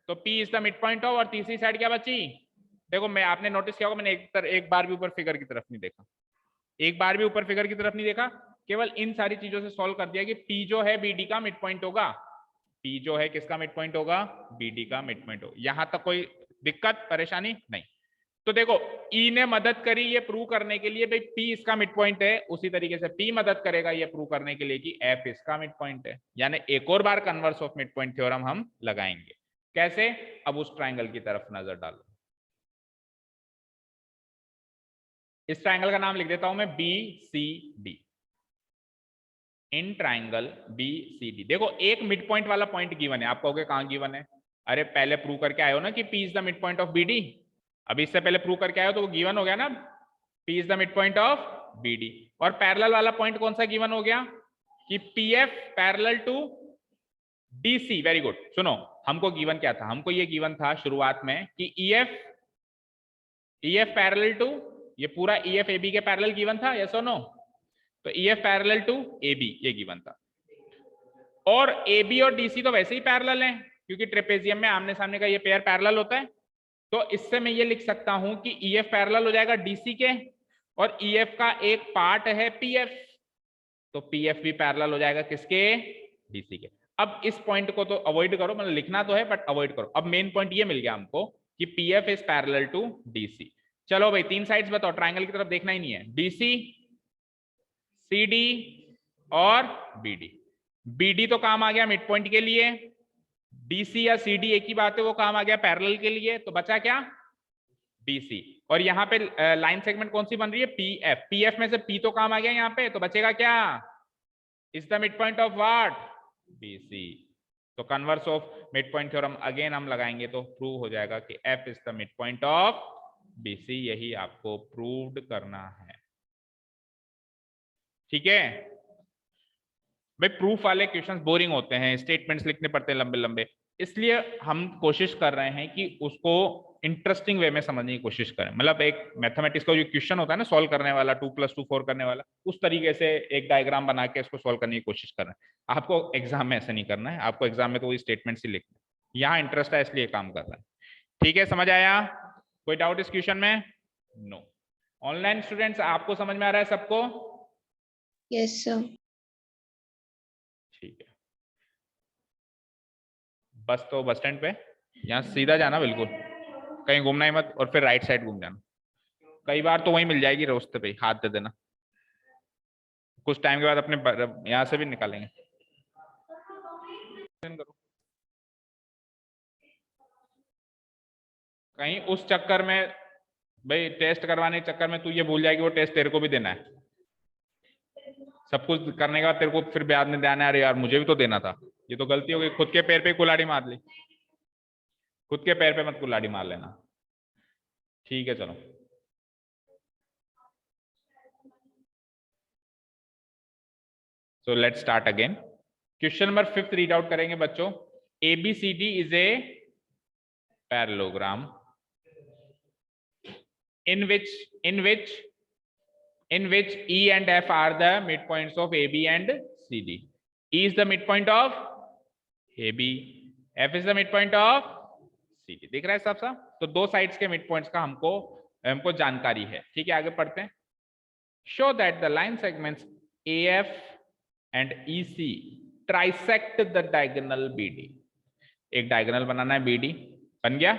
तो P is the mid point of, और तीसरी साइड क्या बची? देखो मैं, आपने नोटिस किया होगा मैंने एक बार भी ऊपर फिगर की तरफ नहीं देखा, एक बार भी ऊपर फिगर की तरफ नहीं देखा, केवल इन सारी चीजों से सॉल्व कर दिया कि P जो है BD का मिड पॉइंट होगा, P जो है किसका मिड पॉइंट होगा? BD का मिड पॉइंट होगा। यहां तक कोई दिक्कत परेशानी नहीं। तो देखो E ने मदद करी ये प्रूव करने के लिए भाई P इसका मिड पॉइंट है, उसी तरीके से P मदद करेगा ये प्रूव करने के लिए कि F इसका मिड पॉइंट है। यानी एक और बार converse of mid point theorem हम लगाएंगे। कैसे? अब उस ट्राइंगल की तरफ नजर डालो। इस ट्राइंगल का नाम लिख देता हूं मैं BCD। इन ट्राइंगल BCD देखो एक मिड पॉइंट वाला पॉइंट गिवन है, आप कहोगे कहां गिवन है? अरे पहले प्रूव करके आए हो ना कि P is the mid point of BD, अभी इससे पहले प्रूव करके आए हो तो वो गिवन हो गया ना, P is the mid point of BD। और पैरेलल वाला पॉइंट कौन सा गिवन हो गया? कि PF parallel to DC। Very good. सुनो हमको गिवन क्या था? हमको ये गिवन था शुरुआत में कि EF पैरेलल टू, ये पूरा EF AB के पैरेलल गिवन था, यस और नो? तो EF पैरेलल टू AB ये गिवन था, और AB और DC तो वैसे ही पैरेलल हैं, क्योंकि ट्रेपेजियम में आमने सामने का ये पेयर पैरेलल होता है। तो इससे मैं ये लिख सकता हूं कि EF पैरेलल हो जाएगा DC के, और EF का एक पार्ट है PF, तो PF भी पैरेलल हो जाएगा किसके, DC के। अब इस पॉइंट को तो अवॉइड करो, मतलब लिखना तो है बट अवॉइड करो। अब मेन पॉइंट ये मिल गया हमको कि PF is parallel to DC। चलो भाई तीन साइड्स बताओ, ट्रायंगल की तरफ देखना ही नहीं है, DC, CD और BD। BD तो काम आ गया मिड पॉइंट के लिए, DC या CD एक ही बात है, वो काम आ गया पैरेलल के लिए, तो बचा क्या, DC। और यहाँ पे लाइन सेगमेंट कौन सी बन रही है, PF। PF में से P तो काम आ गया यहाँ पे, तो बचेगा क्या, is the mid point of what, BC। तो converse of mid point theorem again हम लगाएंगे तो प्रूव हो जाएगा कि F is the mid point of BC। यही आपको प्रूव्ड करना है, ठीक है भाई। प्रूफ वाले क्वेश्चंस बोरिंग होते हैं, स्टेटमेंट्स लिखने पड़ते हैं लंबे लंबे, इसलिए हम कोशिश कर रहे हैं कि उसको इंटरेस्टिंग वे में समझने की कोशिश करें। मतलब एक मैथमेटिक्स का जो क्वेश्चन होता है ना सॉल्व करने वाला, 2 + 2 4 करने वाला, उस तरीके से एक डायग्राम बना के इसको सॉल्व करने की कोशिश कर रहे हैं। आपको एग्जाम में ऐसे नहीं करना है, आपको एग्जाम में तो वही स्टेटमेंट्स ही लिखना है। यहाँ इंटरेस्ट है इसलिए काम कर रहा है, ठीक है, समझ आया? कोई डाउट इस क्वेश्चन में? नो। ऑनलाइन स्टूडेंट्स आपको समझ में आ रहा है सबको? Yes sir. ठीक है, बस तो बस स्टैंड पे यहाँ सीधा जाना, बिल्कुल कहीं घूमना ही मत, और फिर राइट साइड घूम जाना। कई बार तो वहीं मिल जाएगी रास्ते पे, हाथ दे देना, कुछ टाइम के बाद अपने यहाँ से भी निकालेंगे। कहीं उस चक्कर में भाई, टेस्ट करवाने के चक्कर में तू ये भूल जाएगी वो टेस्ट तेरे को भी देना है। सब कुछ करने के बाद तेरे को फिर बाद में ध्यान है, अरे यार मुझे भी तो देना था, ये तो गलती हो गई। खुद के पैर पे कुल्हाड़ी मार ली, खुद के पैर पे मत कुल्हाड़ी मार लेना, ठीक है? चलो so let's start again. Question number 5 read out करेंगे बच्चों। ABCD is a parallelogram in which E and F are the midpoints of AB and CD. E is the midpoint of AB, F is the midpoint of CD। दिख रहा है साफ साफ? तो दो sides के मिड पॉइंट्स का हमको जानकारी है, ठीक है? आगे पढ़ते हैं। Show that the line segments AF and EC trisect the diagonal BD। एक डायगोनल बनाना है BD, बन गया।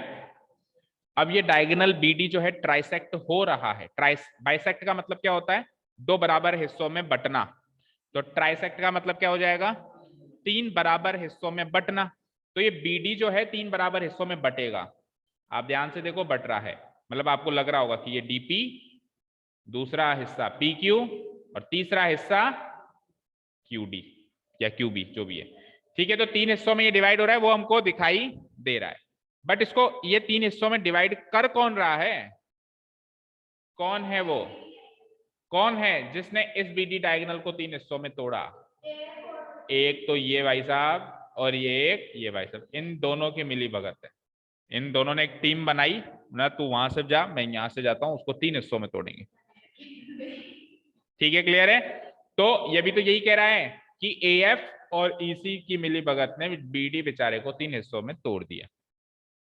अब ये डायगोनल BD जो है ट्राइसेक्ट हो रहा है। बाइसेक्ट का मतलब क्या होता है, दो बराबर हिस्सों में बंटना। तो ट्राइसेक्ट का मतलब क्या हो जाएगा, तीन बराबर हिस्सों में बंटना। तो ये BD जो है तीन बराबर हिस्सों में बटेगा। आप ध्यान से देखो, बट रहा है, मतलब आपको लग रहा होगा कि ये DP, दूसरा हिस्सा PQ और तीसरा हिस्सा QD या QB जो भी है, ठीक है? तो तीन हिस्सों में ये डिवाइड हो रहा है, वो हमको दिखाई दे रहा है। बट इसको ये तीन हिस्सों में डिवाइड कर कौन रहा है, कौन है वो, कौन है जिसने इस BD डायगोनल को तीन हिस्सों में तोड़ा? एक तो ये भाई साहब और ये भाई साहब, इन दोनों की मिली भगत है। इन दोनों ने एक टीम बनाई ना, तू वहां से जा मैं यहां से जाता हूं, उसको तीन हिस्सों में तोड़ेंगे, ठीक है? क्लियर है? तो ये भी तो यही कह रहा है कि AF और EC की मिली भगत ने BD बेचारे को तीन हिस्सों में तोड़ दिया।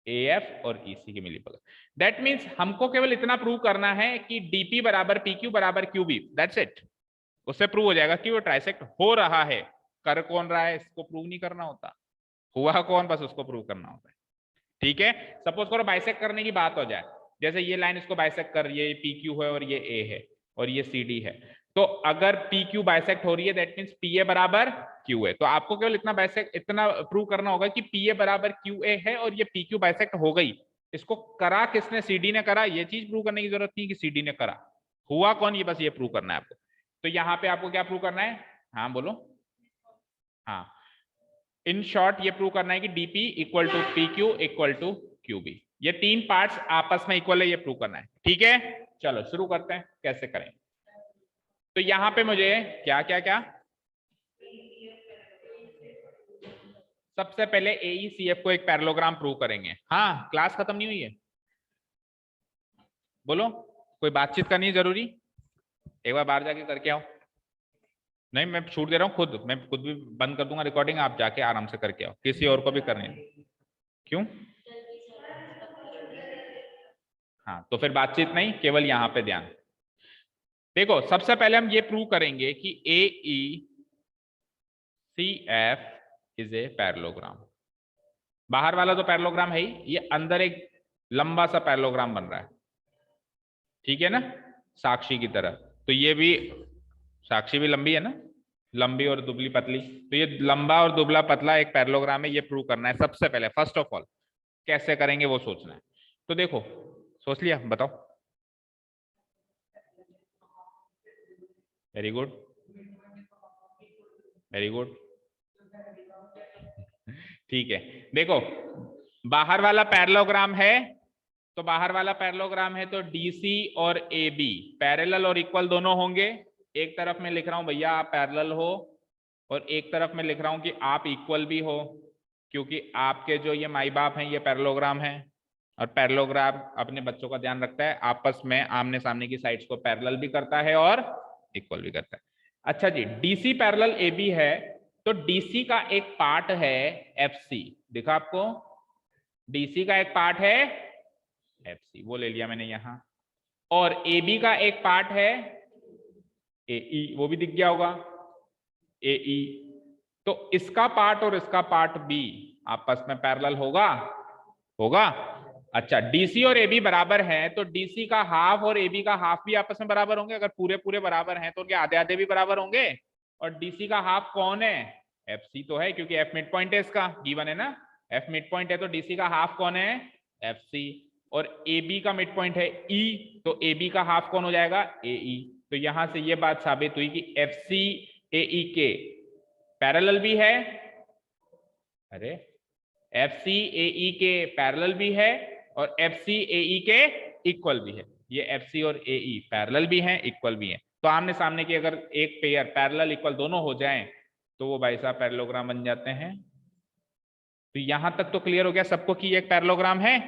AF और EC की मिली भगत। दैट मीन्स हमको केवल इतना प्रूव करना है कि DP बराबर PQ बराबर QB, दैट्स इट। उससे प्रूव हो जाएगा कि वो ट्राइसेक्ट हो रहा है। कर कौन रहा है इसको प्रूव नहीं करना होता, हुआ कौन बस उसको प्रूव करना होता है, ठीक है? सपोज करो बाइसेक्ट करने की बात हो जाए, जैसे ये लाइन इसको बाइसेक्ट कर रही है, ये PQ है और ये A है और ये CD है। तो अगर PQ बाइसेक्ट हो रही है दैट मींस PA बराबर QA। तो आपको केवल इतना प्रूव करना होगा कि PA बराबर QA है और ये PQ बाइसेक्ट हो गई। इसको करा किसने, CD ने करा। ये चीज प्रूव करने की जरूरत नहीं कि CD ने करा, हुआ कौन, ये बस ये प्रूव करना है आपको। तो यहाँ पे आपको क्या प्रूव करना है, हाँ बोलो, हाँ इन शॉर्ट ये प्रूव करना है कि DP equal to PQ equal to QB। ये तीन पार्ट्स आपस में इक्वल है, ये प्रूव करना है, ठीक है? चलो शुरू करते हैं, कैसे करें। तो यहां पे मुझे क्या क्या क्या, सबसे पहले AECF को एक पैरेललोग्राम प्रूव करेंगे। हाँ क्लास खत्म नहीं हुई है, बोलो, कोई बातचीत करनी है जरूरी, एक बार बाहर जाके करके आओ। नहीं, मैं छूट दे रहा हूँ खुद, मैं खुद भी बंद कर दूंगा रिकॉर्डिंग, आप जाके आराम से करके आओ, किसी और को भी करने नहीं। क्यों? हाँ, तो फिर बातचीत नहीं, केवल यहाँ पे ध्यान। देखो, सबसे पहले हम ये प्रूव करेंगे कि AECF इज ए पैरेललोग्राम। बाहर वाला तो पैरेललोग्राम है ही, ये अंदर एक लंबा सा पैरेललोग्राम बन रहा है, ठीक है ना, साक्षी की तरह। तो ये भी, साक्षी भी लंबी है ना, लंबी और दुबली पतली, तो ये लंबा और दुबला पतला एक पैरेललोग्राम है, ये प्रूव करना है सबसे पहले। फर्स्ट ऑफ ऑल कैसे करेंगे वो सोचना है। तो देखो, सोच लिया, बताओ। वेरी गुड, वेरी गुड, ठीक है। देखो, बाहर वाला पैरेललोग्राम है, तो बाहर वाला पैरेललोग्राम है तो DC और AB पैरेलल और इक्वल दोनों होंगे। एक तरफ में लिख रहा हूं भैया आप पैरेलल हो, और एक तरफ में लिख रहा हूं कि आप इक्वल भी हो, क्योंकि आपके जो ये माई बाप हैं ये पैरेललोग्राम है, और पैरेललोग्राम अपने बच्चों का ध्यान रखता है, आपस में आमने सामने की साइड्स को पैरेलल भी करता है और इक्वल भी करता है। अच्छा जी, DC पैरेलल AB है, तो DC का एक पार्ट है FC, दिखा आपको, DC का एक पार्ट है FC, वो ले लिया मैंने यहां, और AB का एक पार्ट है AE, वो भी दिख गया होगा AE। तो इसका पार्ट और इसका पार्ट भी आपस में पैरेलल होगा, होगा। अच्छा, DC और AB बराबर हैं, तो DC का हाफ और AB का हाफ भी आपस में बराबर होंगे। अगर पूरे पूरे बराबर हैं तो उनके आधे आधे भी बराबर होंगे। और DC का हाफ कौन है? FC तो है, क्योंकि F मिड पॉइंट है, इसका गिवन है ना, F मिड पॉइंट है, तो DC का हाफ कौन है? FC। और AB का मिड पॉइंट है E, तो AB का हाफ कौन हो जाएगा? AE। तो यहां से ये बात साबित हुई कि FC AE के पैरेलल भी है, अरे FC AE के पैरेलल भी है, और FC AE के इक्वल भी है। ये FC और AE पैरेलल भी हैं, इक्वल भी हैं। तो आमने सामने के अगर एक पेयर पैरेलल इक्वल दोनों हो जाएं तो वो भाई साहब पैरेललोग्राम बन जाते हैं। तो यहां तक तो क्लियर हो गया सबको कि एक पैरेललोग्राम है,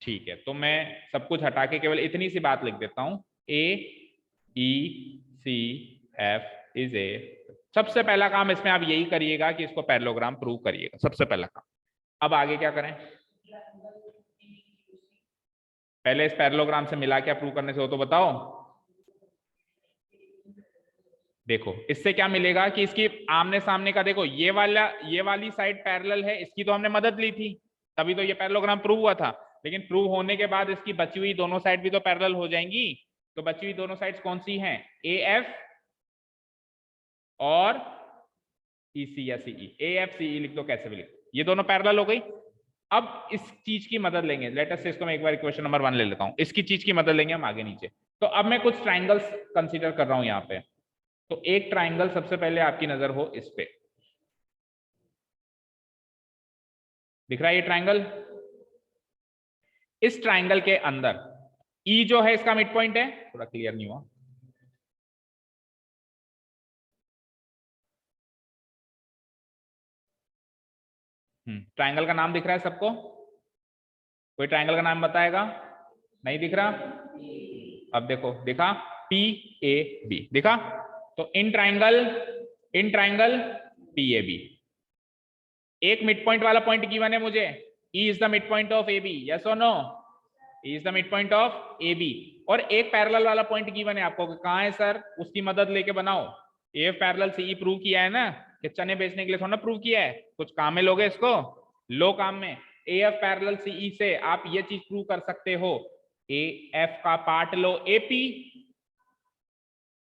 ठीक है। तो मैं सब कुछ हटा के केवल इतनी सी बात लिख देता हूं, AECF इज ए, सबसे पहला काम इसमें आप यही करिएगा कि इसको पैरेललोग्राम प्रूव करिएगा, सबसे पहला काम। अब आगे क्या करें? पहले इस पैरेललोग्राम से मिला क्या प्रूव करने से हो तो बताओ। देखो, इससे क्या मिलेगा कि इसकी आमने सामने का, देखो ये वाली साइड पैरेलल है, इसकी तो हमने मदद ली थी, तभी तो ये पैरेललोग्राम प्रूव हुआ था। लेकिन प्रूव होने के बाद इसकी बची हुई दोनों साइड भी तो पैरेलल हो जाएंगी। तो बची हुई दोनों साइड्स कौन सी हैं? AF और EC या CE। AF CE लिख दो, कैसे भी लिख दो, ये दोनों पैरेलल हो गई। अब इस चीज की मदद लेंगे, लेट अस से इसको मैं एक बार क्वेश्चन नंबर 1 ले लेता हूं, इसकी चीज की मदद लेंगे हम आगे नीचे। तो अब मैं कुछ ट्राइंगल्स कंसीडर कर रहा हूं यहाँ पे। तो एक ट्राइंगल सबसे पहले आपकी नजर हो इस पे, दिख रहा है ये ट्राइंगल? इस ट्राइंगल के अंदर E जो है इसका मिड पॉइंट है, थोड़ा क्लियर नहीं हुआ, ट्राइंगल का नाम दिख रहा है सबको? कोई ट्राइंगल का नाम बताएगा? नहीं दिख रहा? अब देखो, दिखा? PAB दिखा? तो इन ट्राइंगल PAB एक मिड पॉइंट वाला पॉइंट गिवन है मुझे, E is the mid point of AB, yes और no? E is the mid point of AB। और एक पैरेलल वाला पॉइंट गिवन है आपको, कहां है सर? उसकी मदद लेके बनाओ। AF पैरेलल CE प्रूव किया है ना, कि चने बेचने के लिए थोड़ा प्रूव किया है, कुछ काम में लोगे इसको, लो काम में। AF पैरेलल CE से आप ये चीज प्रूव कर सकते हो, AF का पार्ट लो AP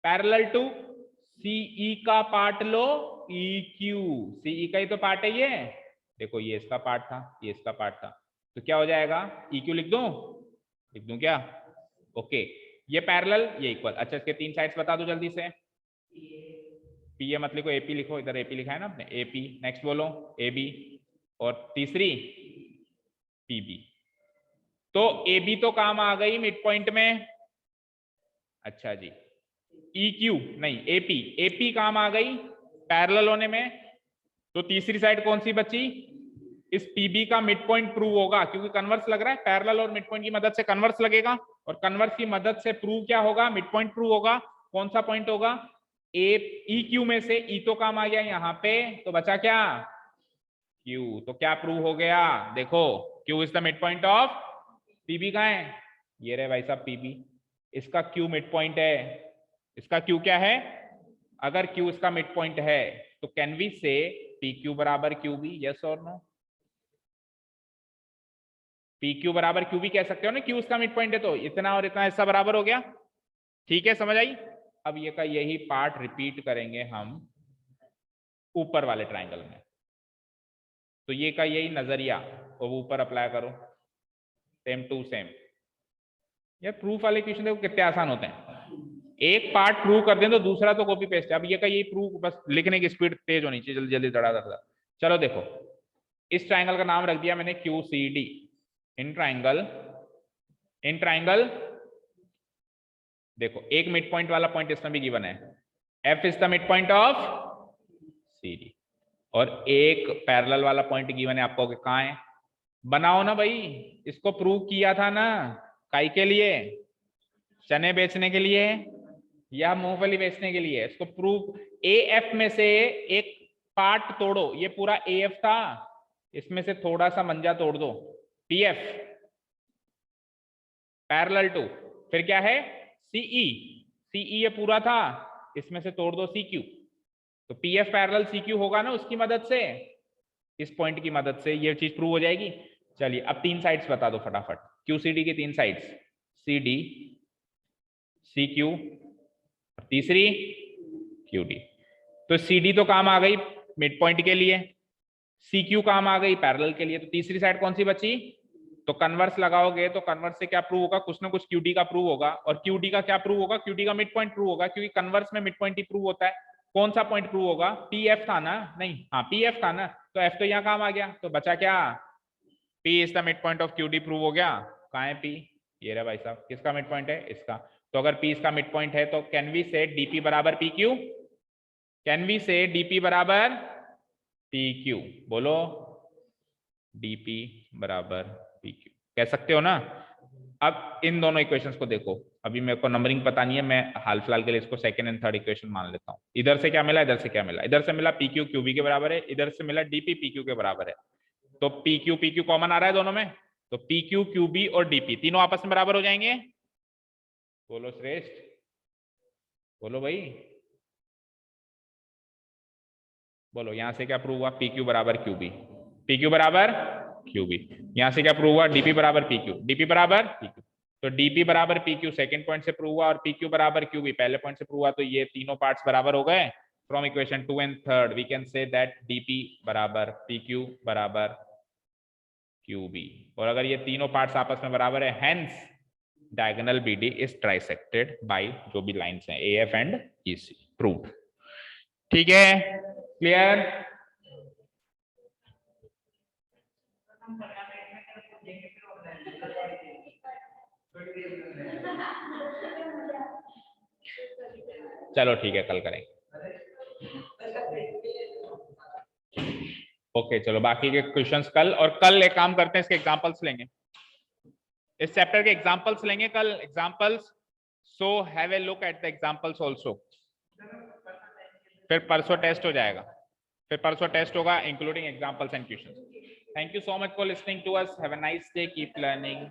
पैरेलल टू CE का पार्ट लो EQ, CE का ही तो पार्ट है ये, देखो ये इसका पार्ट था, ये इसका पार्ट था, तो क्या हो जाएगा? EQ लिख दूं क्या? ओके, ये पैरेलल, ये इक्वल। अच्छा, इसके तीन साइड्स बता दो जल्दी से। PA मत लिखो, AP लिखो, इधर AP लिखा है ना आपने, AP। नेक्स्ट बोलो AB, और तीसरी PB। तो AB तो काम आ गई मिड पॉइंट में, अच्छा जी। EQ नहीं, AP काम आ गई पैरेलल होने में। तो तीसरी साइड कौन सी बची? इस PB का मिड पॉइंट प्रूव होगा, क्योंकि कन्वर्स लग रहा है, पैरेलल और मिड पॉइंट की मदद से कन्वर्स लगेगा, और कन्वर्स की मदद से प्रूव क्या होगा? मिड पॉइंट प्रूव होगा। कौन सा पॉइंट होगा? ए ई क्यू में से ई तो काम आ गया यहाँ पे, तो बचा क्या, क्यू। तो क्या प्रूव हो गया, देखो Q is the mid point of PB. कहाँ है, ये रहे भाई साहब पीबी, इसका क्यू मिड पॉइंट है। इसका क्यू क्या है, अगर क्यू इसका मिड पॉइंट है तो कैन वी से पी क्यू बराबर क्यू बी, यस और नो। पी क्यू बराबर क्यू बी कह सकते हो ना, क्यू इसका मिड पॉइंट है तो इतना और इतना हिस्सा बराबर हो गया। ठीक है, समझ आई। अब ये का यही पार्ट रिपीट करेंगे हम ऊपर वाले ट्राइंगल में। तो ये का यही नजरिया तो वो ऊपर अप्लाई करो, सेम टू सेम। यार प्रूफ वाले क्वेश्चन देखो कितने आसान होते हैं, एक पार्ट प्रूव कर दें तो दूसरा तो कॉपी पेस्ट है। अब ये का यही प्रूफ, बस लिखने की स्पीड तेज होनी चाहिए, जल्दी जल्दी दड़ा दड़ा। चलो देखो, इस ट्राइंगल का नाम रख दिया मैंने क्यू सी डी। इन ट्राइंगल देखो एक मिड पॉइंट वाला पॉइंट इसमें भी गिवन है, F is the mid point of C D, और एक पैरेलल वाला पॉइंट गिवन है आपको, कहाँ है, बनाओ ना भाई। इसको प्रूव किया था ना, काई के लिए, चने बेचने के लिए या मूंगफली बेचने के लिए। इसको प्रूव, ए एफ में से एक पार्ट तोड़ो, ये पूरा ए एफ था, इसमें से थोड़ा सा मंजा तोड़ दो, पी एफ पैरेलल टू, फिर क्या है सीई, सीई ये पूरा था, इसमें से तोड़ दो सी क्यू, तो P F parallel C Q होगा ना, उसकी मदद से, इस पॉइंट की मदद से ये चीज प्रूव हो जाएगी। चलिए अब तीन साइड्स बता दो फटाफट, क्यू सी डी की तीन sides, C D C Q, तीसरी क्यू डी। तो सी डी तो काम आ गई मिड पॉइंट के लिए, सी क्यू काम आ गई पैरेलल के लिए, तो तीसरी साइड कौन सी बची, तो कन्वर्स लगाओगे तो कन्वर्स से क्या प्रूव होगा, कुछ ना कुछ क्यूडी का प्रूव होगा, और क्यूडी का क्या प्रूव होगा, क्यूडी का मिड पॉइंट प्रूव होगा, क्योंकि कन्वर्स में मिड पॉइंट ही प्रूव होता है। कौन सा पॉइंट प्रूव होगा, पी एफ था ना, नहीं हाँ पी एफ था ना, तो एफ तो यहाँ काम आ गया, तो बचा क्या, P is the mid point of QD prove हो गया। कहाँ है पी, ये रहा भाई साहब, किसका मिड पॉइंट है, इसका। तो अगर पी इसका मिड पॉइंट है तो कैन वी से डीपी बराबर पी क्यू, कैन वी से डीपी बराबर पी क्यू, बोलो डीपी बराबर पी क्यू, कह सकते हो ना। अब इन दोनों इक्वेशंस को देखो, अभी मेरे को नंबरिंग पता नहीं है, मैं हाल फिलहाल के लिए इसको सेकंड एंड थर्ड इक्वेशन मान लेता हूँ। इधर से क्या मिला, इधर से क्या मिला, इधर से मिला पी क्यू क्यूबी के बराबर है, इधर से मिला डीपी पी क्यू के बराबर है, तो पी क्यू कॉमन आ रहा है दोनों में, तो पी क्यू क्यूबी और डीपी तीनों आपस में बराबर हो जाएंगे। बोलो श्रेष्ठ, बोलो भाई, बोलो यहां से क्या प्रूव हुआ, पी क्यू बराबर क्यूबी, पी क्यू बराबर क्यूबी, यहां से क्या प्रूव हुआ, डीपी बराबर पी क्यू, डीपी बराबर पी क्यू, तो डीपी बराबर पी क्यू सेकेंड पॉइंट से प्रूव हुआ, और पी क्यू बराबर क्यूबी पहले पॉइंट से प्रूव हुआ, तो ये तीनों पार्ट्स बराबर हो गए। From equation 2 and 3 we can say that DP बराबर पी क्यू बराबर क्यूबी, और अगर ये तीनों पार्ट्स आपस में बराबर है, hence diagonal BD is trisected by जो भी लाइंस हैं A F and E C, proved. ठीक है, क्लियर। चलो ठीक है, कल करेंगे। ओके चलो, बाकी के क्वेश्चंस कल, और कल एक काम करते हैं, इसके एग्जांपल्स लेंगे, इस चैप्टर के एग्जांपल्स लेंगे कल, examples, so have a look at the examples also. फिर परसों टेस्ट हो जाएगा, फिर परसों टेस्ट होगा including examples and questions. Thank you so much for listening to us, have a nice day, keep learning.